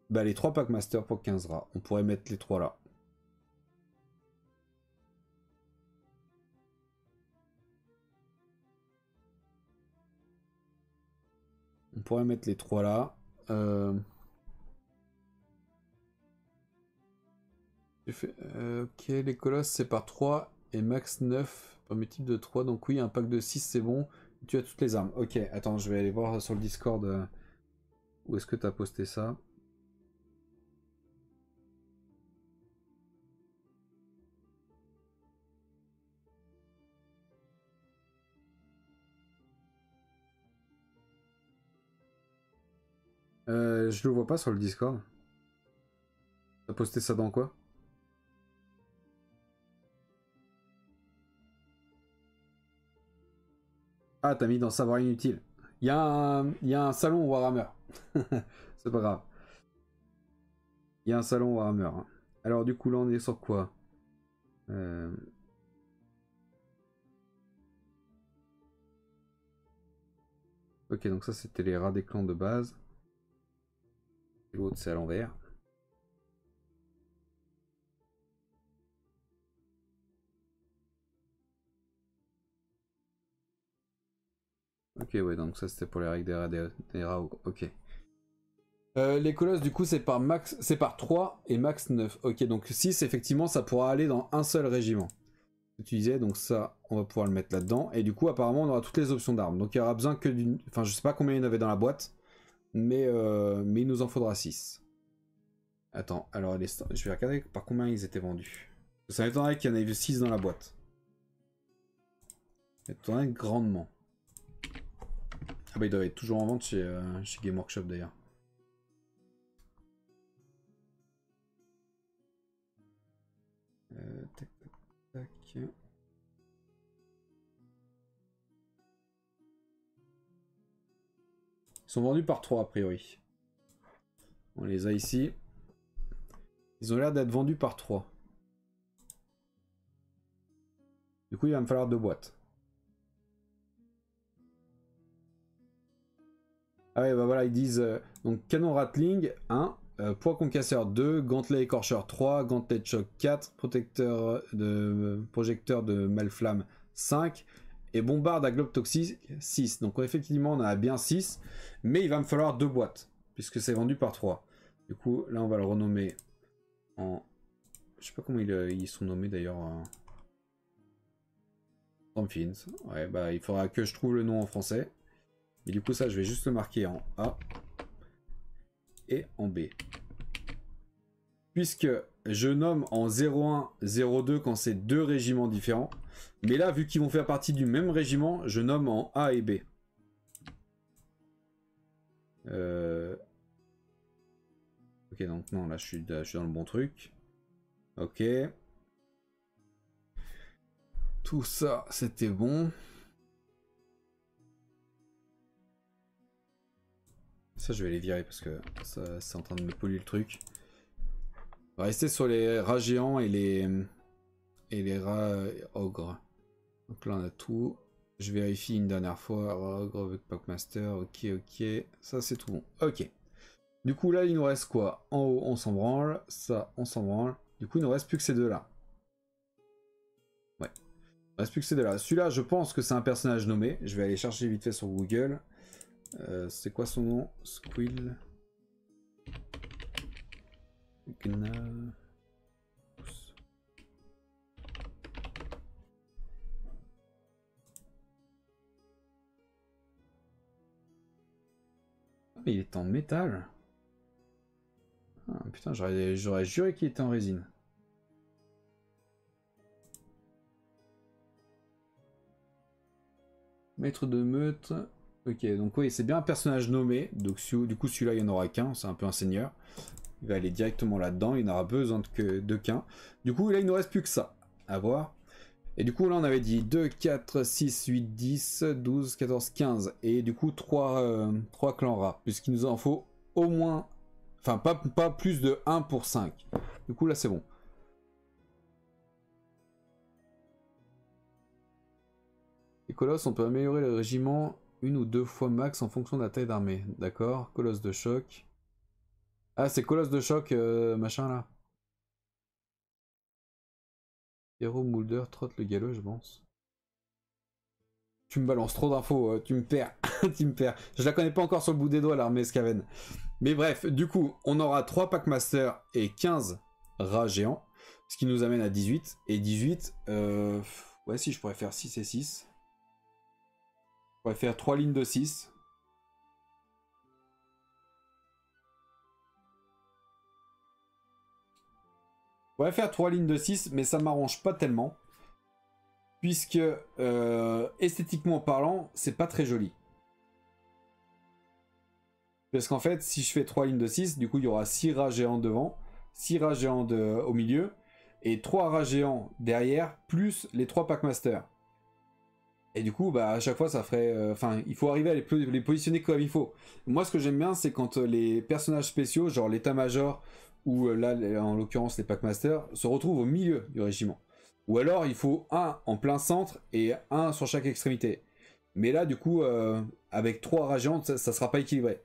bah, les 3 Packmaster pour 15 rats. On pourrait mettre les 3 là. On pourrait mettre les 3 là. Ok, les colosses c'est par 3 et max 9 par multiple de 3. Donc oui, un pack de 6 c'est bon. Tu as toutes les armes. Ok, attends, je vais aller voir sur le Discord où est-ce que tu as posté ça. Je le vois pas sur le Discord. T'as posté ça dans quoi? Ah, t'as mis dans savoir inutile. Il y a un salon Warhammer. C'est pas grave. Il y a un salon Warhammer. Hein. Alors du coup là on est sur quoi? Ok, donc ça c'était les rats des clans de base. L'autre c'est à l'envers. Ok, ouais, donc ça c'était pour les règles des rats. Ok. Les colosses du coup c'est par max, c'est par 3 et max 9. Ok, donc 6 effectivement ça pourra aller dans un seul régiment. Tu disais, donc ça on va pouvoir le mettre là-dedans. Et du coup apparemment on aura toutes les options d'armes. Donc il y aura besoin que d'une... Enfin je sais pas combien il y en avait dans la boîte. Mais il nous en faudra 6. Attends, alors je vais regarder par combien ils étaient vendus. Ça m'étonnerait qu'il y en ait eu 6 dans la boîte. Ça m'étonnerait grandement. Ah bah il doit être toujours en vente chez Game Workshop d'ailleurs. Tac, tac, tac. Ils sont vendus par 3 a priori. On les a ici. Ils ont l'air d'être vendus par 3. Du coup il va me falloir 2 boîtes. Ah ouais bah voilà ils disent donc canon Ratling 1, poids concasseur 2, gantelet écorcheur 3, gantelet de choc 4, projecteur de malflamme 5 et bombarde à globe toxique 6. Donc effectivement on a bien 6, mais il va me falloir 2 boîtes puisque c'est vendu par 3. Du coup là on va le renommer en... Je sais pas comment ils sont nommés d'ailleurs. Stormfiends. Ouais bah il faudra que je trouve le nom en français. Et du coup ça je vais juste le marquer en A et en B. Puisque je nomme en 01, 02 quand c'est 2 régiments différents. Mais là, vu qu'ils vont faire partie du même régiment, je nomme en A et B. Ok, donc non, là je suis dans le bon truc. Ok. Tout ça, c'était bon. Ça, je vais les virer parce que ça, c'est en train de me polluer le truc. On va rester sur les rats géants et les rats ogres. Donc là, on a tout. Je vérifie une dernière fois. Ogre avec Packmaster. Ok, ok. Ça, c'est tout bon. Ok. Du coup, là, il nous reste quoi? En haut, on s'en branle. Ça, on s'en branle. Du coup, il nous reste plus que ces deux-là. Ouais. Il ne reste plus que ces deux-là. Celui-là, je pense que c'est un personnage nommé. Je vais aller chercher vite fait sur Google. C'est quoi son nom? Squill. Gna... Ah, mais il est en métal. Ah, putain, j'aurais juré qu'il était en résine. Maître de meute. Ok, donc oui, c'est bien un personnage nommé. Donc du coup, celui-là, il n'y en aura qu'un. C'est un peu un seigneur. Il va aller directement là-dedans. Il n'aura besoin de qu'un. Du coup, là, il ne nous reste plus que ça à voir. Et du coup, là, on avait dit 2, 4, 6, 8, 10, 12, 14, 15. Et du coup, 3 clans rats. Puisqu'il nous en faut au moins... Enfin, pas plus de 1 pour 5. Du coup, là, c'est bon. Les colosses, on peut améliorer le régiment 1 ou 2 fois max en fonction de la taille d'armée. D'accord. Colosse de choc. Ah, c'est colosse de choc, machin, là. Hero Mulder trotte le galop, je pense. Tu me balances trop d'infos, tu me perds. Tu me perds. Je la connais pas encore sur le bout des doigts, l'armée Skaven. Mais bref, du coup, on aura 3 Packmasters et 15 rats géants. Ce qui nous amène à 18. Et 18, ouais, si je pourrais faire 6 et 6. Je pourrais faire 3 lignes de 6. Je pourrais faire 3 lignes de 6, mais ça m'arrange pas tellement. Puisque, esthétiquement parlant, c'est pas très joli. Parce qu'en fait, si je fais 3 lignes de 6, du coup, il y aura 6 rats géants devant, 6 rats géants au milieu, et 3 rats géants derrière, plus les 3 Packmasters. Et du coup, bah, à chaque fois, ça ferait... Enfin, il faut arriver à les positionner comme il faut. Moi, ce que j'aime bien, c'est quand les personnages spéciaux, genre l'état-major, ou là, en l'occurrence, les Packmasters, se retrouvent au milieu du régiment. Ou alors, il faut un en plein centre et un sur chaque extrémité. Mais là, du coup, avec 3 rats géants, ça sera pas équilibré.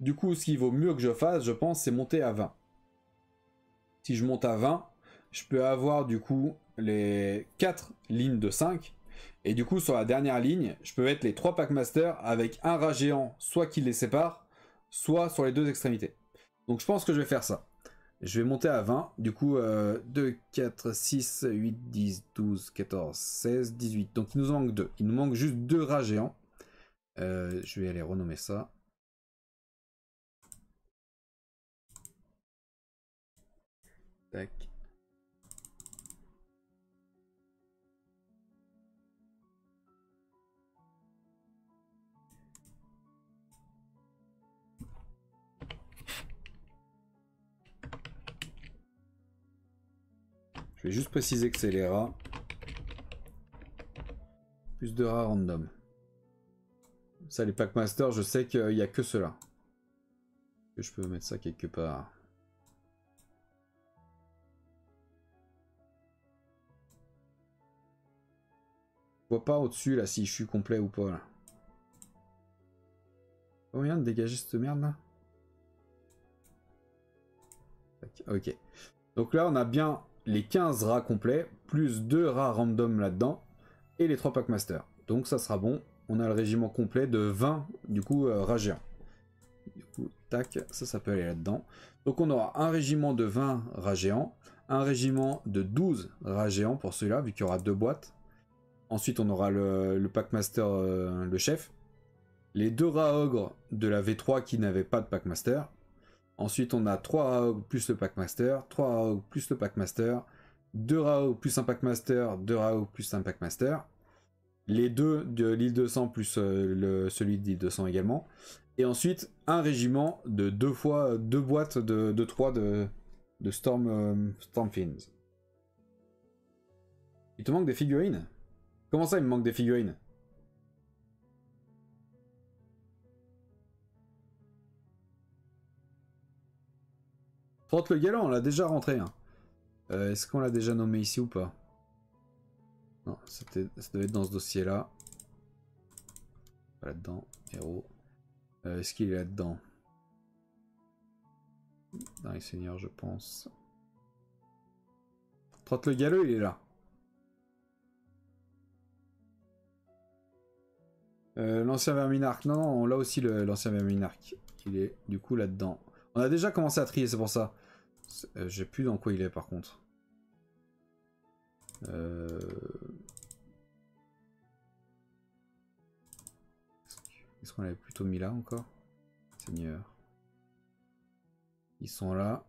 Du coup, ce qu'il vaut mieux que je fasse, je pense, c'est monter à 20. Si je monte à 20, je peux avoir du coup les 4 lignes de 5. Et du coup, sur la dernière ligne, je peux mettre les 3 Packmasters avec un rat géant, soit qui les sépare, soit sur les 2 extrémités. Donc je pense que je vais faire ça. Je vais monter à 20. Du coup, 2, 4, 6, 8, 10, 12, 14, 16, 18. Donc il nous en manque 2. Il nous manque juste 2 rats géants. Je vais aller renommer ça. Tac. Je vais juste préciser que c'est les rats. Plus de rats random. Ça, les Packmasters, je sais qu'il n'y a que ceux-là. Je peux mettre ça quelque part. Je vois pas au-dessus là si je suis complet ou pas là. Pas moyen de dégager cette merde là. Ok. Donc là on a bien les 15 rats complets, plus 2 rats random là-dedans, et les 3 Packmasters. Donc ça sera bon. On a le régiment complet de 20 du coup rats géants. Du coup, tac, ça peut aller là-dedans. Donc on aura un régiment de 20 rats géants, un régiment de 12 rats géants pour celui-là, vu qu'il y aura 2 boîtes. Ensuite, on aura le Packmaster, le chef. Les 2 rats ogres de la V3 qui n'avaient pas de Packmaster. Ensuite, on a 3 rats ogres plus le Packmaster, 3 rats ogres plus le Packmaster, 2 rats ogres plus un Packmaster, 2 rats ogres plus un Packmaster. Les 2 de l'île 200 plus celui de l'île 200 également. Et ensuite, un régiment de 2 boîtes de 3 de Stormfiends. Il te manque des figurines? Comment ça, il me manque des figurines? Trotte le galant, on l'a déjà rentré. Hein. Est-ce qu'on l'a déjà nommé ici ou pas? Non, ça devait être dans ce dossier-là. Pas là-dedans, héros. Est-ce qu'il est là-dedans? Dans les seigneurs, je pense. Trotte le galeux, il est là. L'ancien Verminarque. Non, non, là aussi l'ancien Verminarque. Il est du coup là-dedans. On a déjà commencé à trier, c'est pour ça. J'ai plus dans quoi il est par contre. Est-ce qu'on l'avait plutôt mis là encore? Seigneur. Ils sont là.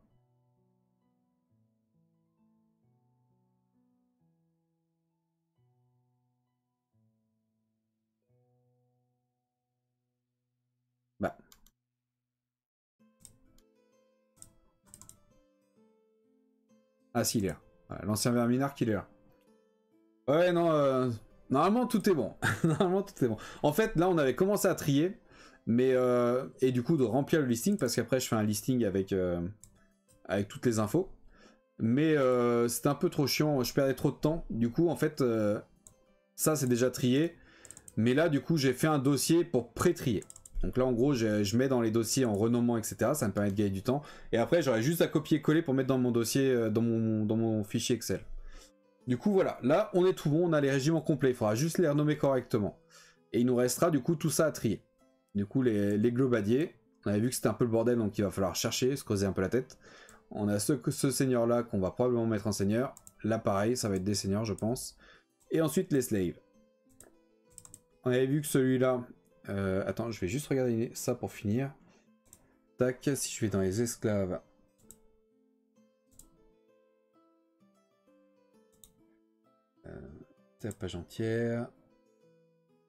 Bah. Ah si, il est là. Voilà, l'ancien Verminarque, il est là. Ouais, non, normalement tout est bon. Normalement tout est bon. En fait, là, on avait commencé à trier, mais et du coup de remplir le listing, parce qu'après je fais un listing avec, avec toutes les infos. Mais c'était un peu trop chiant, je perdais trop de temps. Du coup, en fait, ça c'est déjà trié. Mais là, du coup, j'ai fait un dossier pour pré-trier. Donc là, en gros, je mets dans les dossiers en renommant, etc. Ça me permet de gagner du temps. Et après, j'aurai juste à copier-coller pour mettre dans mon dossier, dans mon fichier Excel. Du coup, voilà. Là, on est tout bon. On a les régiments complets. Il faudra juste les renommer correctement. Et il nous restera, du coup, tout ça à trier. Du coup, les globadiers. On avait vu que c'était un peu le bordel, donc il va falloir chercher, se creuser un peu la tête. On a ce seigneur-là qu'on va probablement mettre en seigneur. Là, pareil, ça va être des seigneurs, je pense. Et ensuite, les slaves. On avait vu que celui-là... attends, je vais juste regarder ça pour finir. Tac, si je vais dans les esclaves... c'est la page entière.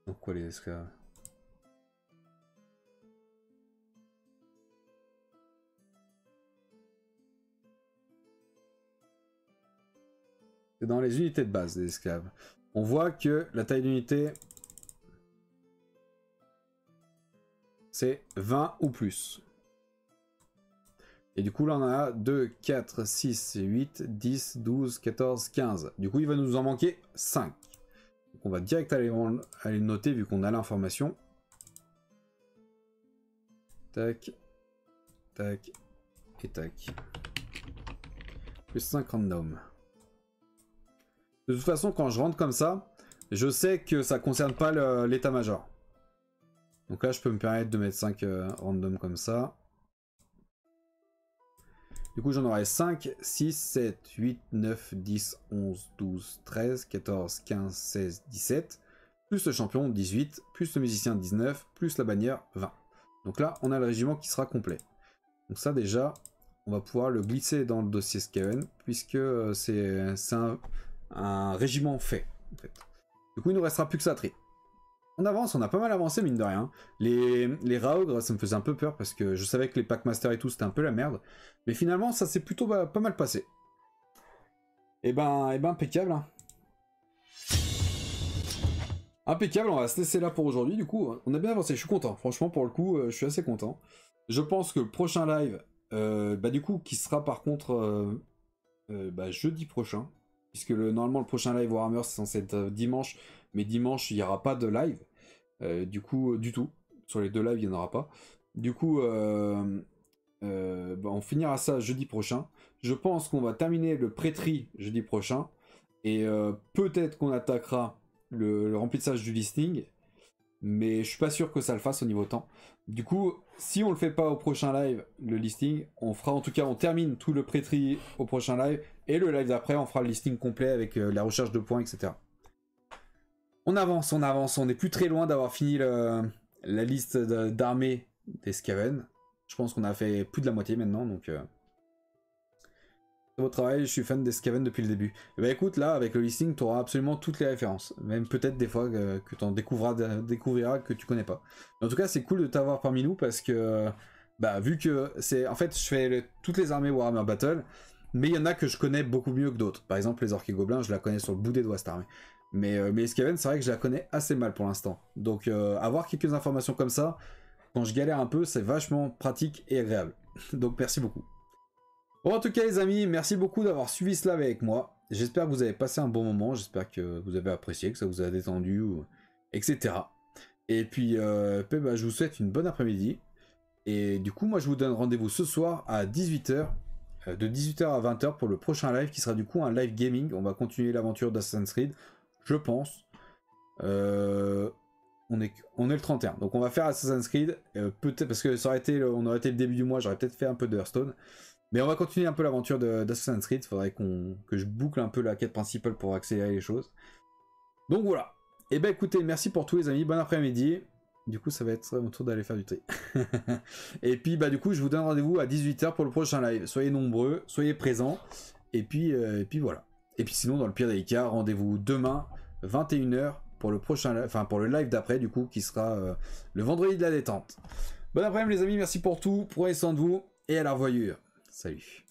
Donc quoi les esclaves? C'est dans les unités de base des esclaves. On voit que la taille d'unité... c'est 20 ou plus. Et du coup là on a 2, 4, 6, 8, 10, 12, 14, 15. Du coup il va nous en manquer 5. Donc on va direct aller le noter vu qu'on a l'information. Tac, tac et tac. Plus 5 random. De toute façon quand je rentre comme ça, je sais que ça concerne pas l'état-major. Donc là je peux me permettre de mettre 5 random comme ça. Du coup, j'en aurai 5, 6, 7, 8, 9, 10, 11, 12, 13, 14, 15, 16, 17. Plus le champion, 18. Plus le musicien, 19. Plus la bannière, 20. Donc là, on a le régiment qui sera complet. Donc ça, déjà, on va pouvoir le glisser dans le dossier Skaven, puisque c'est un régiment fait, en fait. Du coup, il ne nous restera plus que ça à trier. On avance, on a pas mal avancé mine de rien. Les Raogres, ça me faisait un peu peur parce que je savais que les Packmasters et tout c'était un peu la merde. Mais finalement ça s'est plutôt pas mal passé. Et ben impeccable. Hein. Impeccable, on va se laisser là pour aujourd'hui. Du coup, on a bien avancé, je suis content. Franchement pour le coup, je suis assez content. Je pense que le prochain live, du coup, qui sera par contre jeudi prochain. Puisque normalement le prochain live Warhammer c'est censé être dimanche. Mais dimanche il n'y aura pas de live. Du coup, du tout. Sur les deux lives, il n'y en aura pas. Du coup, on finira ça jeudi prochain. Je pense qu'on va terminer le pré-tri jeudi prochain. Et peut-être qu'on attaquera le remplissage du listing. Mais je suis pas sûr que ça le fasse au niveau temps. Du coup, si on le fait pas au prochain live, le listing, on fera en tout cas, on termine tout le pré-tri au prochain live. Et le live d'après, on fera le listing complet avec la recherche de points, etc. On avance, on n'est plus très loin d'avoir fini la liste d'armées des Skaven. Je pense qu'on a fait plus de la moitié maintenant, donc... C'est beau travail, je suis fan des Skaven depuis le début. Et bah écoute, là, avec le listing, tu auras absolument toutes les références. Même peut-être des fois que tu en découvriras que tu connais pas. Mais en tout cas, c'est cool de t'avoir parmi nous, parce que... vu que c'est... En fait, je fais toutes les armées Warhammer Battle, mais il y en a que je connais beaucoup mieux que d'autres. Par exemple, les Orques et Gobelins, je la connais sur le bout des doigts, cette armée. Mais les Skaven, c'est vrai que je la connais assez mal pour l'instant. Donc avoir quelques informations comme ça, quand je galère un peu, c'est vachement pratique et agréable. Donc merci beaucoup. Bon, en tout cas les amis, merci beaucoup d'avoir suivi cela avec moi. J'espère que vous avez passé un bon moment, j'espère que vous avez apprécié, que ça vous a détendu, etc. Et puis je vous souhaite une bonne après-midi. Et du coup, moi je vous donne rendez-vous ce soir à 18 h. De 18 h à 20 h pour le prochain live, qui sera du coup un live gaming. On va continuer l'aventure d'Assassin's Creed. Je pense. On est le 31. Donc on va faire Assassin's Creed. Peut-être parce que ça aurait été on aurait été le début du mois, j'aurais peut-être fait un peu de Hearthstone. Mais on va continuer un peu l'aventure d'Assassin's Creed. Il faudrait que je boucle un peu la quête principale pour accélérer les choses. Donc voilà. Et ben écoutez, merci pour tous les amis. Bon après-midi. Du coup, ça va être mon tour d'aller faire du tri. Et puis du coup, je vous donne rendez-vous à 18 h pour le prochain live. Soyez nombreux, soyez présents. Et puis voilà. Et puis sinon, dans le pire des cas, rendez-vous demain, 21 h pour le prochain, pour le live d'après, du coup, qui sera le vendredi de la détente. Bon après-midi les amis, merci pour tout, prenez soin de vous, et à la revoyure. Salut.